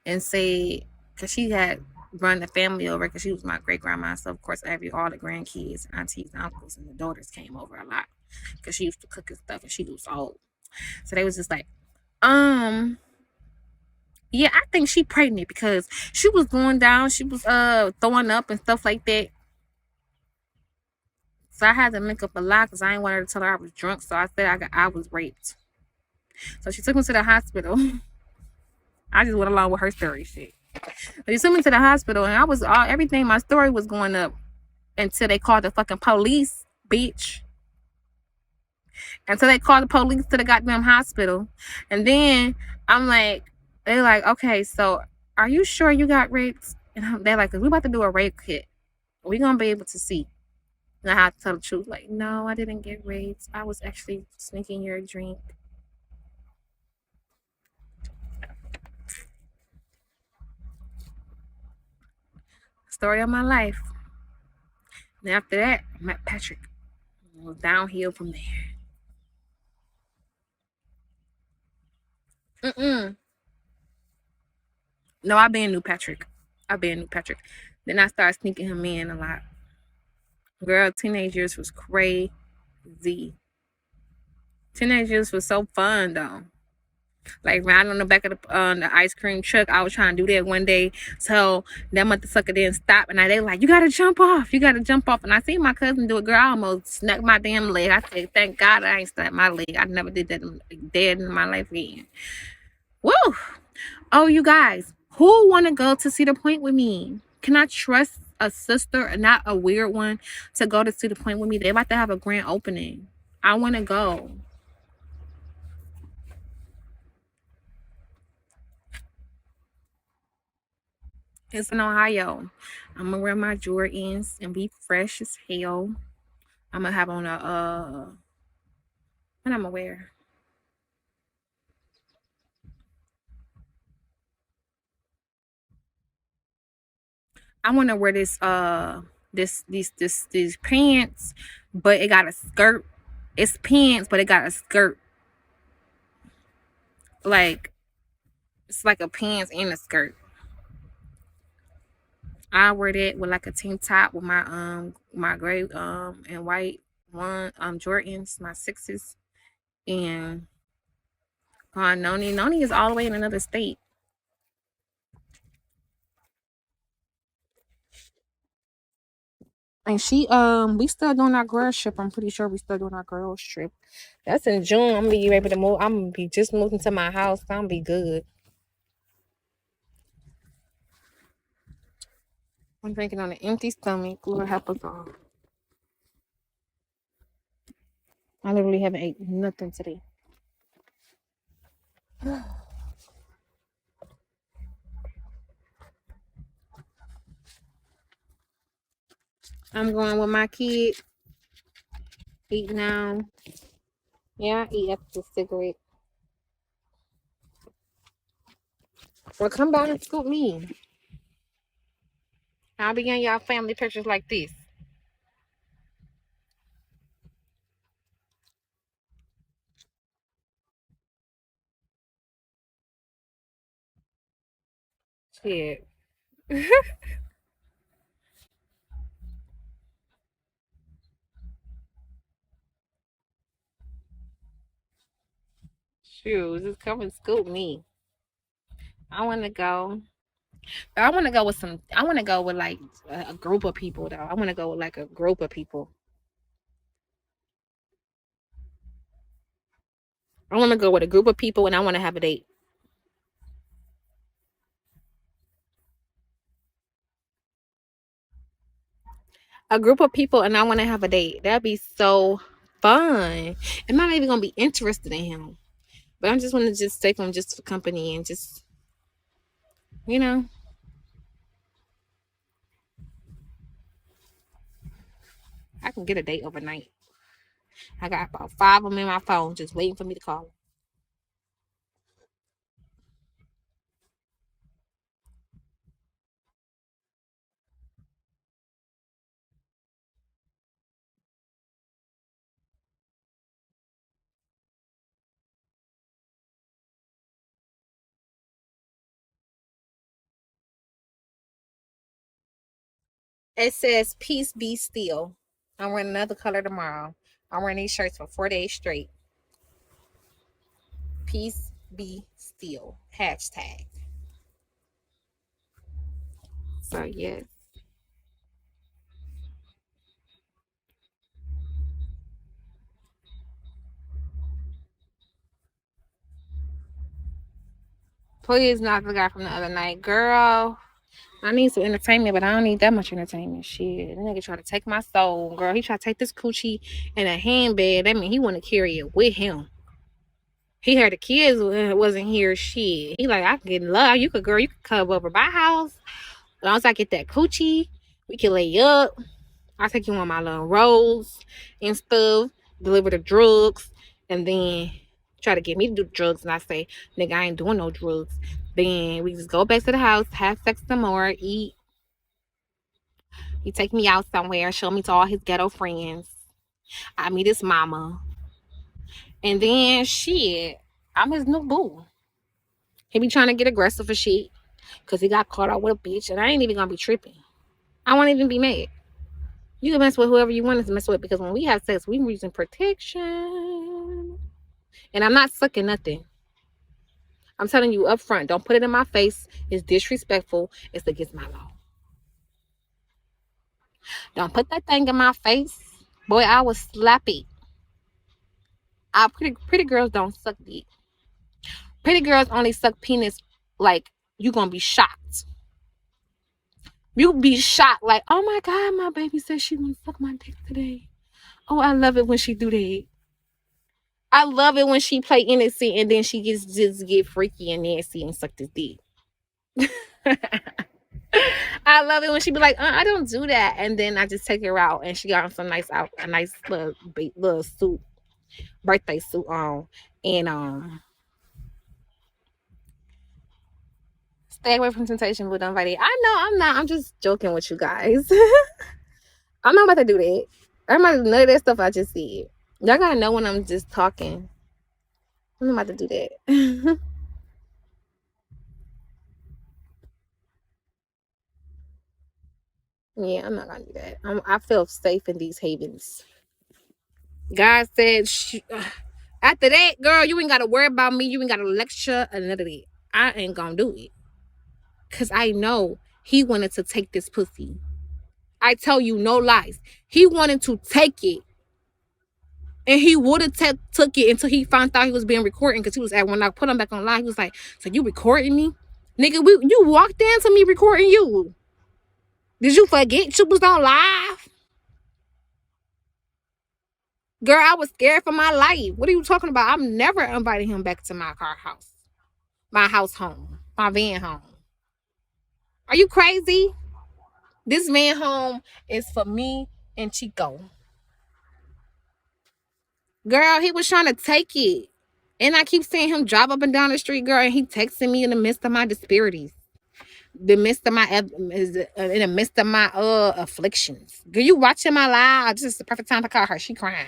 and say, because she had run the family over, because she was my great grandma. So of course, all the grandkids, aunties, uncles, and the daughters came over a lot because she used to cook and stuff, and she was old. So they was just like, yeah, I think she pregnant because she was going down, she was throwing up and stuff like that. So I had to make up a lie because I didn't want her to tell her I was drunk. So I said I was raped. So she took me to the hospital. I just went along with her story shit. But she took me to the hospital and I was everything, my story was going up until they called the fucking police, bitch. Until they called the police to the goddamn hospital. And then I'm like, they're like, okay, so are you sure you got raped? And they're like, we about to do a rape kit. We're going to be able to see. And I had to tell the truth. Like, no, I didn't get raped. I was actually sneaking your drink. Story of my life. And after that, I met Patrick. It was downhill from there. No, I been knew Patrick. Then I started sneaking him in a lot. Girl, teenage years was crazy. Teenage years was so fun though. Like riding on the back of the ice cream truck. I was trying to do that one day. So that motherfucker didn't stop. And they like, you gotta jump off. And I seen my cousin do it. Girl, I almost snapped my damn leg. I said, thank God I ain't snapped my leg. I never did that dead in my life again. Woo! Oh, you guys, who wanna go to Cedar Point with me? Can I trust a sister, not a weird one, to go to Cedar Point with me? They about to have a grand opening. I wanna go. It's in Ohio. I'm gonna wear my Jordans and be fresh as hell. I'm gonna have on what I'm gonna wear? I wanna wear these pants, but it got a skirt. It's pants, but it got a skirt. Like it's like a pants and a skirt. I wear that with like a tank top with my gray and white Jordans, my sixes, and Noni is all the way in another state. And we still doing our girls trip. I'm pretty sure we still doing our girls trip. That's in June. I'm gonna be able to move. I'm gonna be just moving to my house. I'm gonna be good. I'm drinking on an empty stomach. Lord help us all. I literally haven't ate nothing today. I'm going with my kid. Eat now. Yeah, I eat after the cigarette. Well, come by and scoop me. I'll be getting y'all family pictures like this. Shit. Shoot, just come and scoop me. I want to go. I want to go with some. I want to go with like a group of people though. I want to go with like a group of people. I want to go with a group of people, and I want to have a date. A group of people, and I want to have a date. That'd be so fun. I'm not even gonna be interested in him, but I'm just want to just take him just for company and just you know. I can get a date overnight. I got about 5 of them in my phone, just waiting for me to call. It says "Peace be still." I'm wearing another color tomorrow. I'm wearing these shirts for 4 days straight. Peace be still. Hashtag. So yes. Please not the guy from the other night. Girl, I need some entertainment, but I don't need that much entertainment. Shit. That nigga try to take my soul, girl. He try to take this coochie in a handbag. That mean he want to carry it with him. He heard the kids wasn't here. Shit. He like, I can get in love. You could, girl, you could come over my house. As long as I get that coochie, we can lay up. I'll take you on my little rolls and stuff, deliver the drugs, and then try to get me to do drugs. And I say, nigga, I ain't doing no drugs. Then we just go back to the house, have sex some more, eat. He take me out somewhere, show me to all his ghetto friends. I meet his mama. And then shit, I'm his new boo. He be trying to get aggressive for shit. Cause he got caught out with a bitch. And I ain't even gonna be tripping. I won't even be mad. You can mess with whoever you want to mess with, because when we have sex, we using protection. And I'm not sucking nothing. I'm telling you up front, don't put it in my face. It's disrespectful. It's against my law. Don't put that thing in my face. Boy, I was slappy. Pretty girls don't suck dick. Pretty girls only suck penis like you gonna be shocked. You be shocked like, oh my God, my baby said she wanna suck my dick today. Oh, I love it when she do that. I love it when she play innocent and then she just get freaky and nasty and suck this dick. I love it when she be like, I don't do that, and then I just take her out and she got on some a nice little suit, birthday suit on, and stay away from temptation with nobody. I know I'm not. I'm just joking with you guys. I'm not about to do that. I'm not none of that stuff I just said. Y'all gotta know when I'm just talking. I'm not about to do that. Yeah, I'm not gonna do that. I feel safe in these havens. God said, after that, girl, you ain't gotta worry about me. You ain't gotta lecture or none of that. I ain't gonna do it. Cause I know he wanted to take this pussy. I tell you no lies. He wanted to take it. And he would have took it until he found out he was being recorded. Because he was when I put him back on live, he was like, so you recording me? Nigga, you walked into me recording you. Did you forget you was on live? Girl, I was scared for my life. What are you talking about? I'm never inviting him back to my house. My house home. My van home. Are you crazy? This van home is for me and Chico. Girl, he was trying to take it. And I keep seeing him drive up and down the street, girl, and he texting me in the midst of my disparities. The midst of my in the midst of my afflictions. Girl, you watching my live? This is the perfect time to call her. She crying.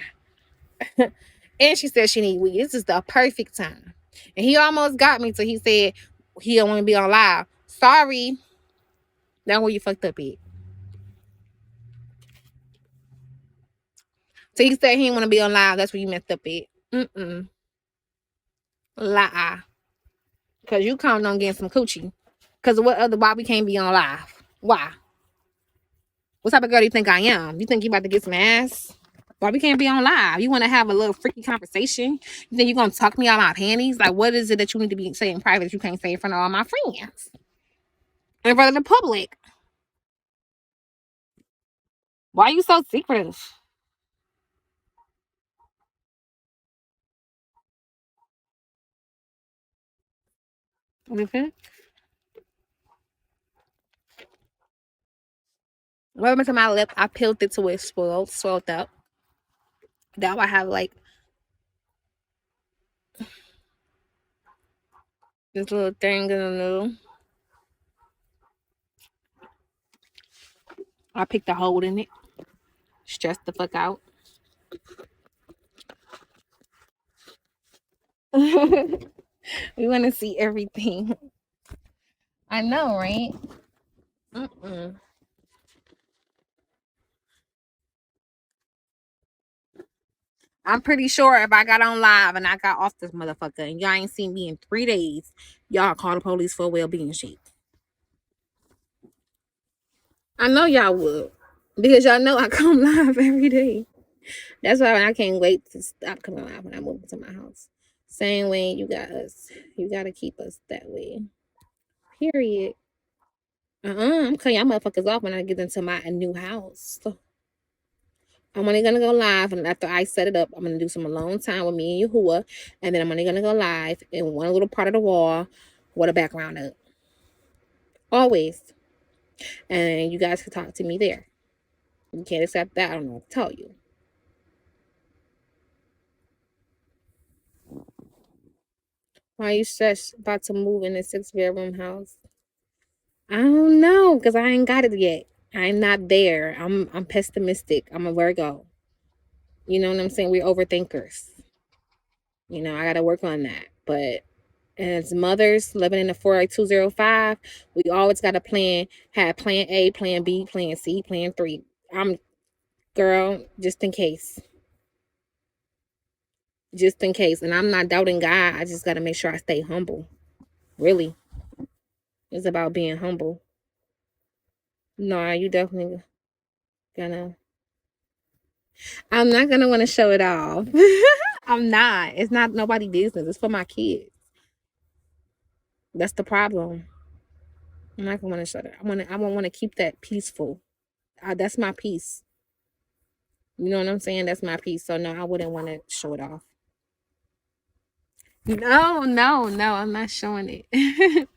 And she said she need weed. This is the perfect time. And he almost got me till he said he don't want to be on live. Sorry. That's where you fucked up at. So he said he didn't want to be on live. That's where you messed up at. Lie. Because you counting on getting some coochie. Because why we can't be on live? Why? What type of girl do you think I am? You think you about to get some ass? Why we can't be on live? You want to have a little freaky conversation? You think you're going to talk me out my panties? Like, what is it that you need to be saying in private that you can't say in front of all my friends? In front of the public? Why are you so secretive? Mm-hmm. What happened to my lip? I peeled it to it swelled up. Now I have like this little thing in the middle. I picked a hole in it. Stressed the fuck out. We want to see everything. I know, right? I'm pretty sure if I got on live and I got off this motherfucker and y'all ain't seen me in 3 days, y'all call the police for well-being shit. I know y'all would. Because y'all know I come live every day. That's why I can't wait to stop coming live when I move into my house. Same way you got us. You got to keep us that way. Period. I'm cutting y'all motherfuckers off when I get into my new house. I'm only gonna go live, and after I set it up, I'm gonna do some alone time with me and Yahuwah, and then I'm only gonna go live in one little part of the wall with a background up. Always. And you guys can talk to me there. You can't accept that, I don't know what to tell you. Why are you stressed about to move in a 6-bedroom house? I don't know, because I ain't got it yet. I'm not there. I'm pessimistic. I'm a Virgo. You know what I'm saying? We're overthinkers. You know, I gotta work on that. But as mothers living in a 48205, we always got a plan. Have plan A, plan B, plan C, plan 3. I'm girl, just in case. Just in case. And I'm not doubting God. I just gotta make sure I stay humble. Really. It's about being humble. No, you definitely gonna I'm not gonna want to show it off. I'm not. It's not nobody's business. It's for my kids. That's the problem. I'm not gonna want to show it. I want to keep that peaceful. That's my peace. You know what I'm saying? That's my piece. So no, I wouldn't want to show it off. No, I'm not showing it.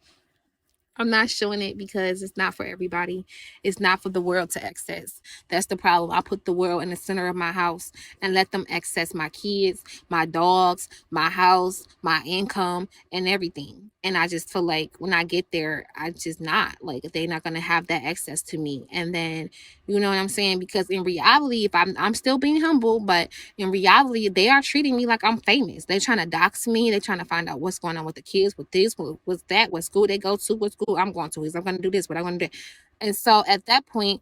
I'm not showing it because it's not for everybody. It's not for the world to access. That's the problem. I put the world in the center of my house and let them access my kids, my dogs, my house, my income, and everything. And I just feel like when I get there, I just not like they're not gonna have that access to me. And then you know what I'm saying? Because in reality, if I'm still being humble, but in reality, they are treating me like I'm famous. They're trying to dox me. They're trying to find out what's going on with the kids, with this, what's that, what school they go to, what school I'm going to. I'm going to do this, what I'm going to do. And so at that point,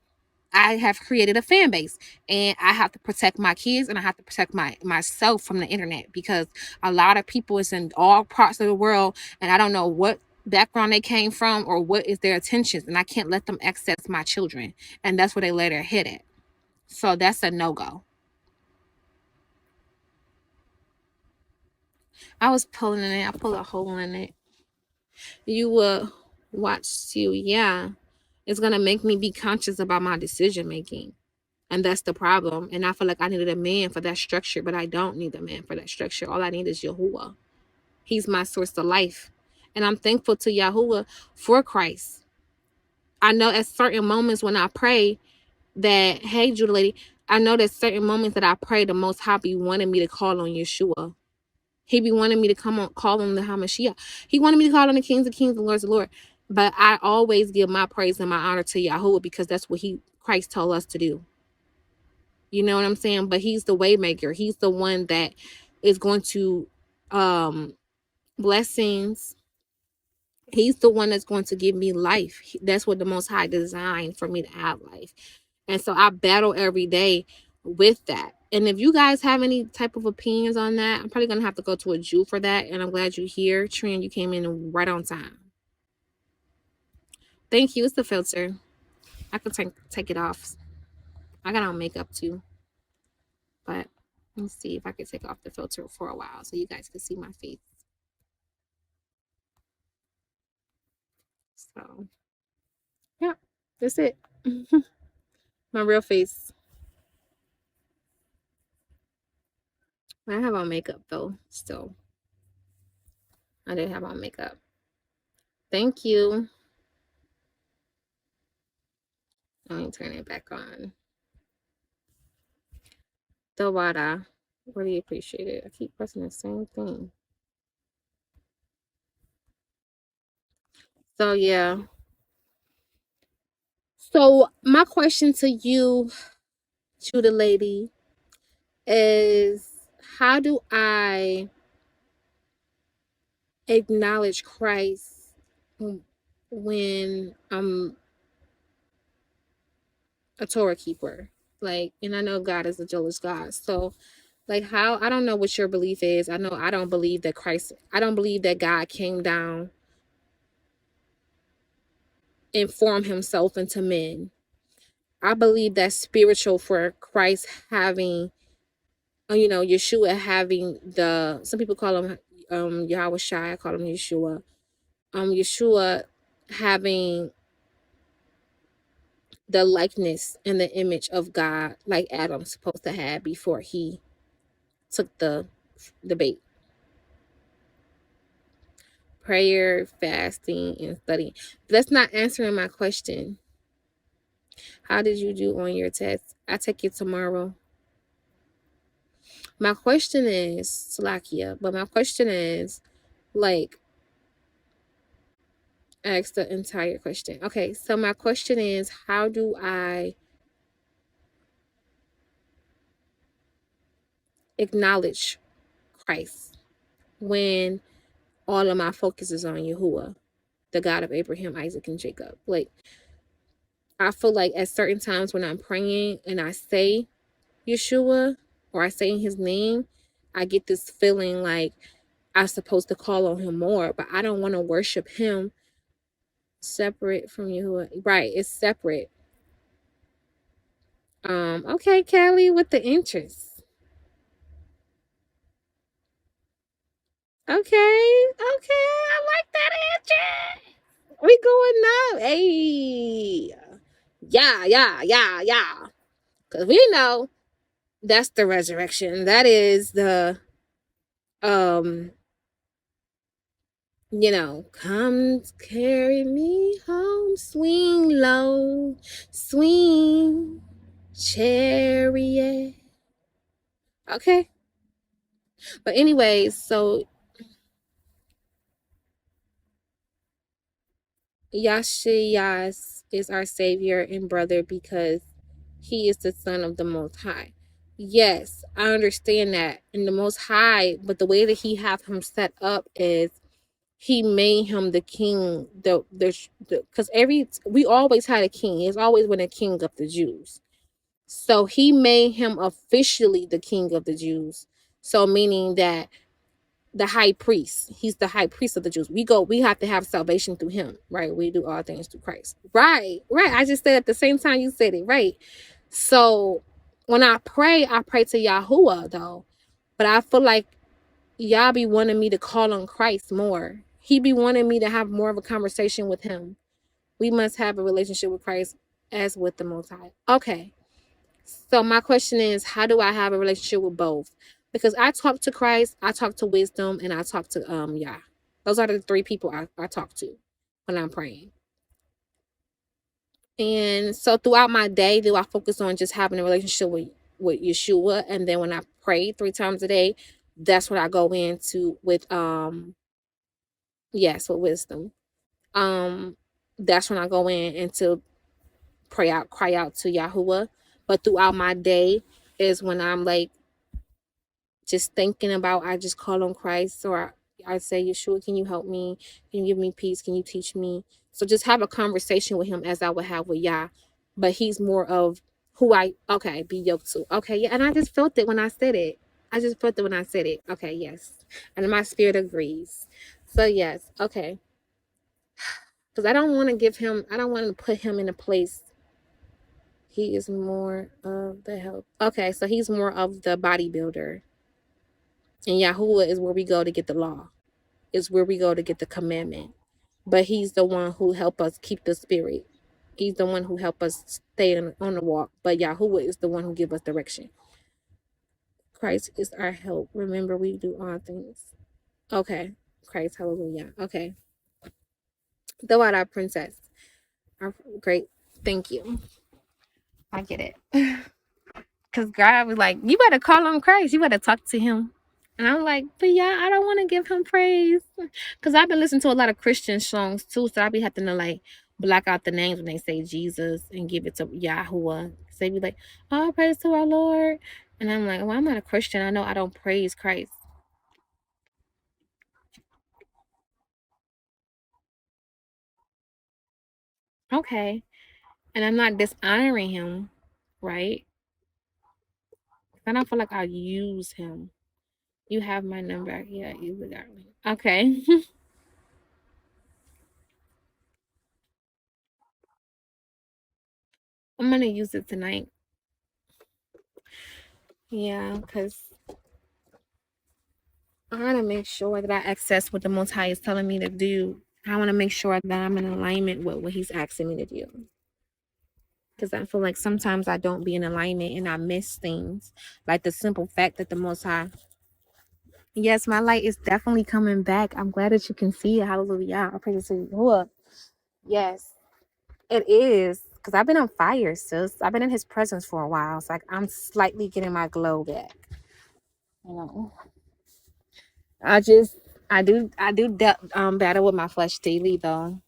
I have created a fan base and I have to protect my kids and I have to protect myself from the internet because a lot of people is in all parts of the world and I don't know what background they came from or what is their intentions, and I can't let them access my children. And that's where they lay their head at. So that's a no-go. I was pulling in it. I pulled a hole in it. You will watch you. Yeah. It's going to make me be conscious about my decision making. And that's the problem. And I feel like I needed a man for that structure, but I don't need a man for that structure. All I need is Yahuwah. He's my source of life. And I'm thankful to Yahuwah for Christ. I know at certain moments when I pray that, hey, Judah lady, I know that certain moments that I pray, the Most High be wanting me to call on Yeshua. He be wanting me to call on the Hamashiach. He wanted me to call on the kings of kings and lords of lords. But I always give my praise and my honor to Yahuwah because that's what Christ told us to do. You know what I'm saying? But he's the way maker. He's the one that is going to blessings. He's the one that's going to give me life. That's what the Most High designed for me to have life. And so I battle every day with that. And if you guys have any type of opinions on that, I'm probably going to have to go to a Jew for that. And I'm glad you're here. Trin, you came in right on time. Thank you. It's the filter. I could take it off. I got on makeup too. But let's see if I can take off the filter for a while so you guys can see my face. So, yeah, that's it. My real face. I have on makeup though, still. I did have on makeup. Thank you. Let me turn it back on. The water. Really appreciate it. I keep pressing the same thing. So, yeah. So, my question to you, Judah lady, is how do I acknowledge Christ when I'm a Torah keeper? Like, and I know God is a jealous God. So, like, how, I don't know what your belief is. I know I don't believe that God came down and formed himself into men. I believe that's spiritual for Christ having, Yeshua having some people call him Yahweh Shai, I call him Yeshua. Yeshua having the likeness and the image of God like Adam's supposed to have before he took the bait. Prayer, fasting, and studying. That's not answering my question. How did you do on your test? I take it tomorrow. My question is, Salakia, but my question is, like, I asked the entire question. Okay, so my question is, how do I acknowledge Christ when all of my focus is on Yahuwah, the God of Abraham, Isaac, and Jacob? Like, I feel like at certain times when I'm praying and I say Yeshua or I say his name, I get this feeling like I'm supposed to call on him more, but I don't want to worship him separate from Yahuwah. Right, it's separate. Okay, Kelly, with the interest. Okay, I like that interest. We going up. Hey. Yeah. Because we know that's the resurrection. That is the come carry me home, swing low, swing chariot. Okay. But anyways, so Yashiyas is our savior and brother because he is the son of the Most High. Yes, I understand that. And the Most High, but the way that he have him set up is he made him the king. Because we always had a king. It's always been a king of the Jews. So he made him officially the king of the Jews. So meaning that the high priest. He's the high priest of the Jews. We have to have salvation through him, right? We do all things through Christ. Right. I just said at the same time you said it, right? So when I pray to Yahuwah though. But I feel like y'all be wanting me to call on Christ more. He be wanting me to have more of a conversation with him. We must have a relationship with Christ as with the Most High. Okay. So my question is, how do I have a relationship with both? Because I talk to Christ, I talk to wisdom, and I talk to Yah. Those are the three people I talk to when I'm praying. And so throughout my day, do I focus on just having a relationship with Yeshua? And then when I pray 3 times a day, that's what I go into with with wisdom. That's when I go in and to cry out to Yahuwah. But throughout my day is when I'm like just thinking about, I just call on Christ, or I say, Yeshua, can you help me? Can you give me peace? Can you teach me? So just have a conversation with him as I would have with Yah. But he's more of who be yoked to. Okay, yeah, and I just felt it when I said it. Okay, yes. And my spirit agrees. So yes, okay. Because I don't want to put him in a place. He is more of the help. Okay, so he's more of the bodybuilder. And Yahuwah is where we go to get the law. Is where we go to get the commandment. But he's the one who help us keep the spirit. He's the one who help us stay on the walk. But Yahuwah is the one who give us direction. Christ is our help. Remember, we do all things. Okay. Christ, hallelujah. Okay. The water princess. Great. Thank you. I get it. Because God was like, you better call on Christ. You better talk to him. And I'm like, but yeah, I don't want to give him praise. Because I've been listening to a lot of Christian songs too. So I be having to like block out the names when they say Jesus and give it to Yahuwah. So they be like, oh, praise to our Lord. And I'm like, well, I'm not a Christian. I know I don't praise Christ. Okay. And I'm not dishonoring him, right? I don't feel like I use him. You have my number. Yeah, you got me. Okay. I'm going to use it tonight. Yeah, because I want to make sure that I access what the Most High is telling me to do. I want to make sure that I'm in alignment with what He's asking me to do. Because I feel like sometimes I don't be in alignment and I miss things. Like the simple fact that the Most High. Yes, my light is definitely coming back. I'm glad that you can see it. Hallelujah. I praise to you. Yes, it is. Because I've been on fire, sis. I've been in His presence for a while. It's like I'm slightly getting my glow back. You know. I just battle with my flesh daily though,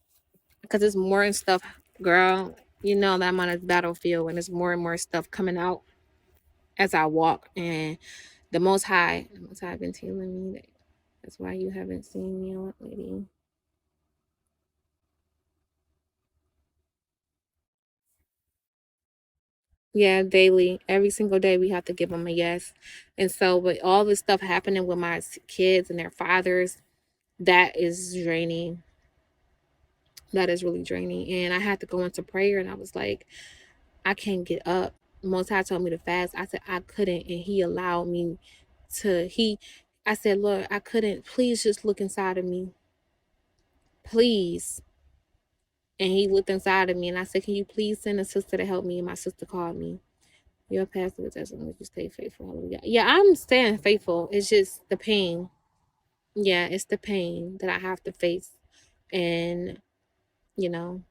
because it's more and stuff, girl. You know that I'm on a battlefield, and there's more and more stuff coming out as I walk. And the Most High been telling me that that's why you haven't seen me on lady. Yeah, daily, every single day, we have to give them a yes. And so, with all this stuff happening with my kids and their fathers, that is draining. That is really draining. And I had to go into prayer, and I was like, I can't get up. Most High told me to fast. I said I couldn't, and He allowed me to. I said, Lord, I couldn't. Please just look inside of me, please. And He looked inside of me, and I said, can you please send a sister to help me? And my sister called me. Your pastor was asking me to stay faithful. Hallelujah. Yeah, I'm staying faithful. It's just the pain. Yeah, it's the pain that I have to face, and you know,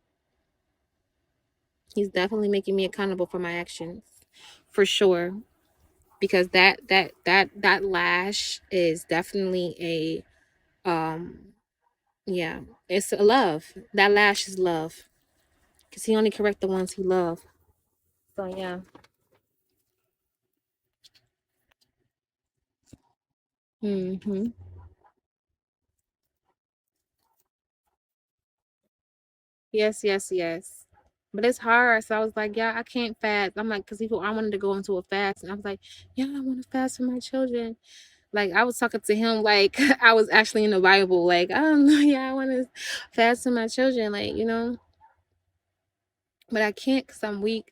He's definitely making me accountable for my actions, for sure. Because that lash is definitely yeah, it's a love. That lash is love, because He only correct the ones He love. So yeah. Mm-hmm. Yes. But it's hard. So I was like, yeah, I can't fast. I'm like, because I wanted to go into a fast, and I was like, yeah, I want to fast for my children. Like I was talking to him like I was actually in the Bible. Like, I don't know, yeah, I want to fast to my children, like, but I can't because I'm weak.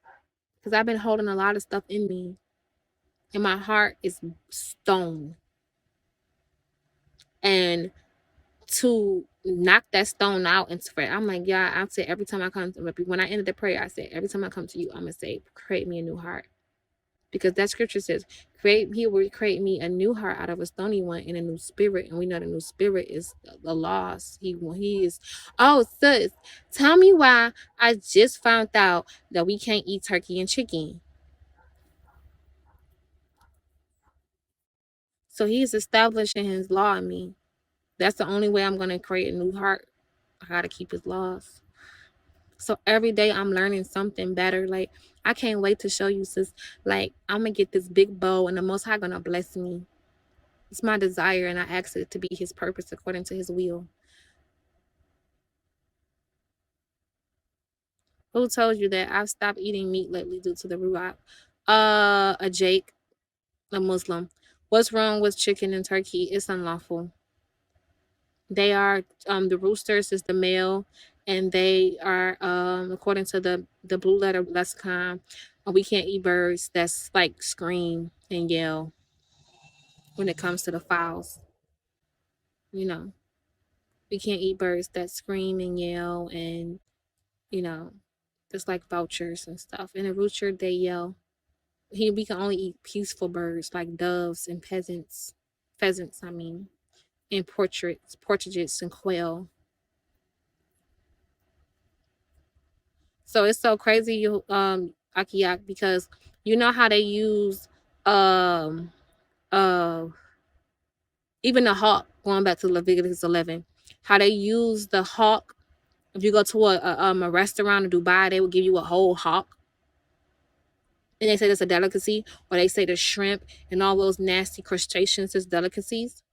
Because I've been holding a lot of stuff in me, and my heart is stone. And to knock that stone out and spread, I'm like, yeah, I said every time I come, when I ended the prayer, I said, every time I come to you, I'm going to say, create me a new heart. Because that scripture says, he will create me a new heart out of a stony one and a new spirit. And we know the new spirit is the lost. He is, oh, sis, tell me why I just found out that we can't eat turkey and chicken. So he's establishing his law in me. That's the only way I'm going to create a new heart. I got to keep his laws. So every day I'm learning something better. Like, I can't wait to show you, sis. Like, I'm going to get this big bow and the Most High going to bless me. It's my desire, and I ask it to be his purpose according to his will. Who told you that? I've stopped eating meat lately due to the ruach. A Jake, a Muslim. What's wrong with chicken and turkey? It's unlawful. They are the roosters is the male, and they are according to the blue letter lexicon. We can't eat birds that's like scream and yell when it comes to the fowls. You know, we can't eat birds that scream and yell and you know, just like vultures and stuff. And a rooster they yell. We can only eat peaceful birds like doves and pheasants. I mean, and partridges and quail. So it's so crazy, you Akiak, because you know how they use um uh even the hawk, going back to Leviticus 11, how they use the hawk. If you go to a restaurant in Dubai, they will give you a whole hawk, and they say it's a delicacy, or they say the shrimp and all those nasty crustaceans is delicacies.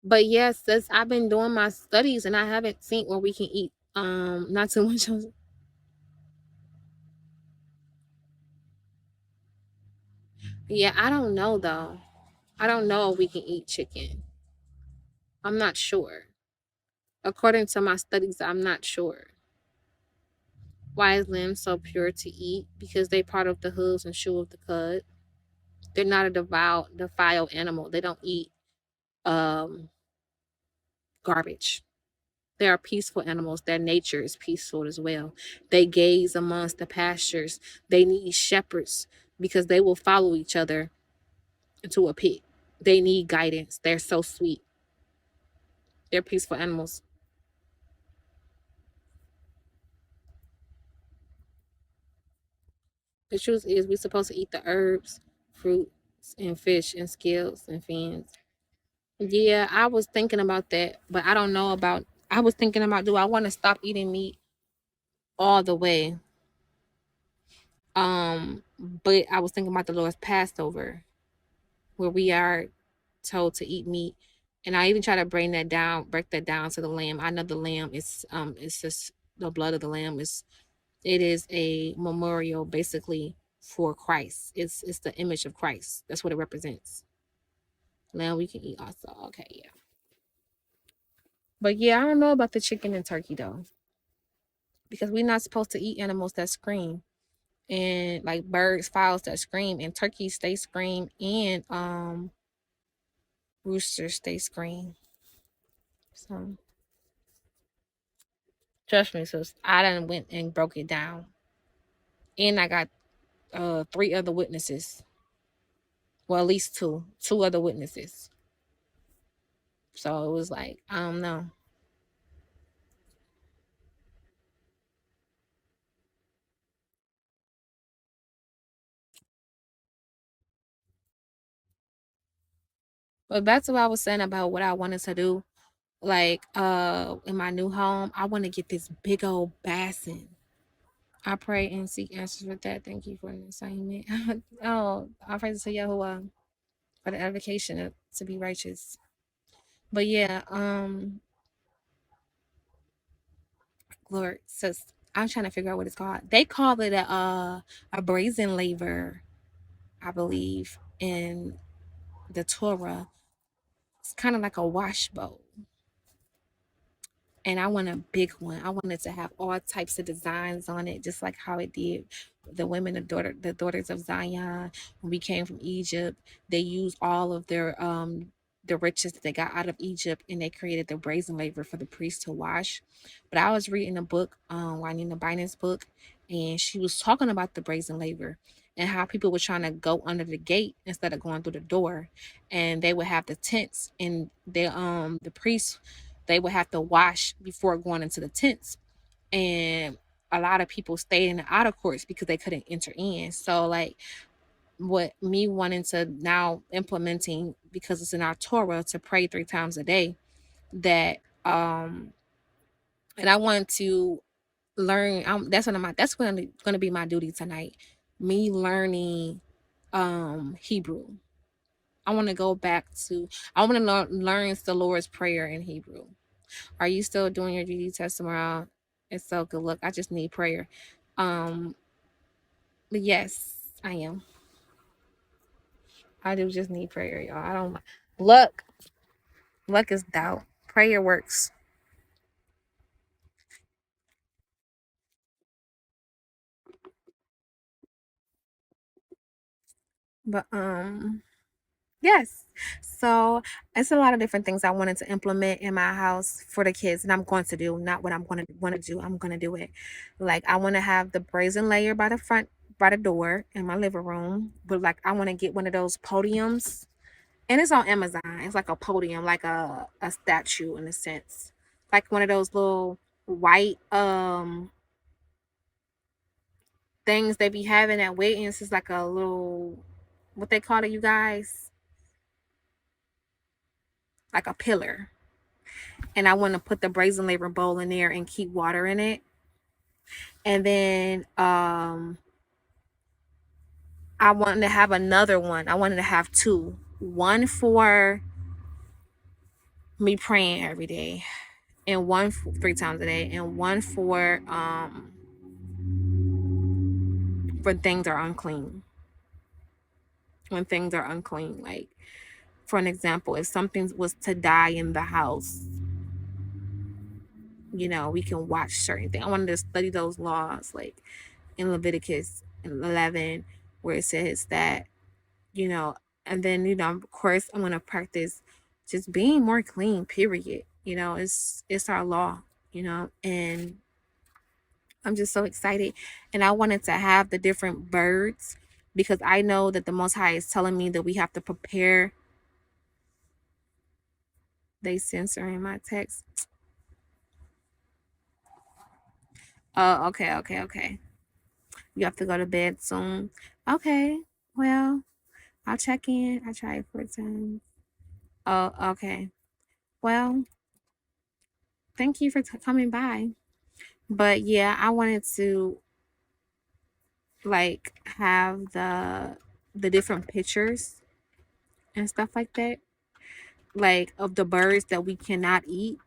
But yes, I've been doing my studies and I haven't seen where we can eat not too much. Yeah, I don't know though. I don't know if we can eat chicken. I'm not sure. According to my studies, I'm not sure. Why is lamb so pure to eat? Because they part of the hooves and shoe of the cud. They're not a defiled animal. They don't eat um garbage. They are peaceful animals. Their nature is peaceful as well. They gaze amongst the pastures. They need shepherds because they will follow each other into a pit. They need guidance. They're so sweet. They're peaceful animals. The truth is, we're supposed to eat the herbs, fruits, and fish, and scales and fins. Yeah, I was thinking about that, but I don't know about. I was thinking about, do I want to stop eating meat all the way? But I was thinking about the Lord's Passover, where we are told to eat meat, and I even try to break that down to the lamb. I know the lamb is it's just the blood of the lamb is, it is a memorial basically for Christ. It's the image of Christ. That's what it represents. Lamb we can eat also. Okay, yeah. But yeah, I don't know about the chicken and turkey though, because we're not supposed to eat animals that scream, and like birds, fowls that scream, and turkeys they scream, and roosters they scream. So trust me, sis, I done went and broke it down, and I got three other witnesses. Well, at least two other witnesses. So it was like, I don't know. But back to what I was saying about what I wanted to do, like in my new home, I want to get this big old basin. I pray and seek answers with that. Thank you for an assignment. Oh, I pray to Yahuwah for the edification to be righteous. But yeah, Lord says I'm trying to figure out what it's called. They call it a brazen laver, I believe, in the Torah. It's kind of like a wash bowl. And I want a big one. I wanted to have all types of designs on it, just like how it did the women, the daughters of Zion. When we came from Egypt, they used all of the riches that they got out of Egypt, and they created the brazen laver for the priest to wash. But I was reading a book, Juanita Bynum's book, and she was talking about the brazen laver and how people were trying to go under the gate instead of going through the door, and they would have the tents, and the priests, they would have to wash before going into the tents. And a lot of people stayed in the outer courts because they couldn't enter in. So like what me wanting to now implementing, because it's in our Torah to pray 3 times a day, that and I want to learn, that's going to be my duty tonight, me learning Hebrew. I want to go back to, I want to learn the Lord's Prayer in Hebrew. Are you still doing your GD test tomorrow? It's so good luck. I just need prayer. But yes, I am. I do just need prayer, y'all. I don't luck. Luck is doubt. Prayer works. But yes. So it's a lot of different things I wanted to implement in my house for the kids, and I'm going to do. Not what I'm going to want to do. I'm going to do it. Like I want to have the brazen layer by the front, by the door in my living room. But like I want to get one of those podiums, and it's on Amazon. It's like a podium, like a statue in a sense, like one of those little white things they be having at weddings. It's like a little, what they call it, you guys, like a pillar. And I want to put the brazen laver bowl in there and keep water in it. And then I wanted to have another one. I wanted to have two. One for me praying every day, and one 3 times a day, and one for when things are unclean. When things are unclean, like for an example, if something was to die in the house, we can watch certain things. I wanted to study those laws, like in Leviticus 11, where it says that, you know, and then, of course, I'm going to practice just being more clean, period. It's our law, and I'm just so excited. And I wanted to have the different birds because I know that the Most High is telling me that we have to prepare. They censoring my text. Oh, okay, okay, okay. You have to go to bed soon. Okay, well, I'll check in. I tried 4 times. Oh, okay. Well, thank you for coming by. But yeah, I wanted to like have the different pictures and stuff like that, like of the birds that we cannot eat,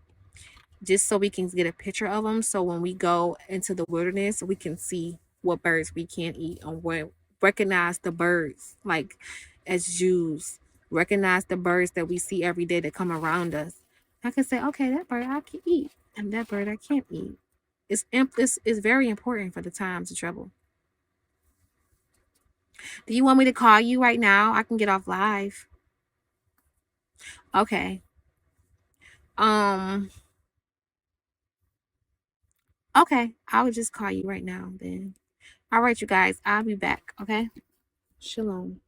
just so we can get a picture of them. So when we go into the wilderness, we can see what birds we can't eat, and what recognize the birds, like as Jews, recognize the birds that we see every day that come around us. I can say, okay, that bird I can eat, and that bird I can't eat. It's very important for the times of trouble. Do you want me to call you right now? I can get off live. Okay. Um. Okay. I will just call you right now then. All right, you guys. I'll be back. Okay. Shalom.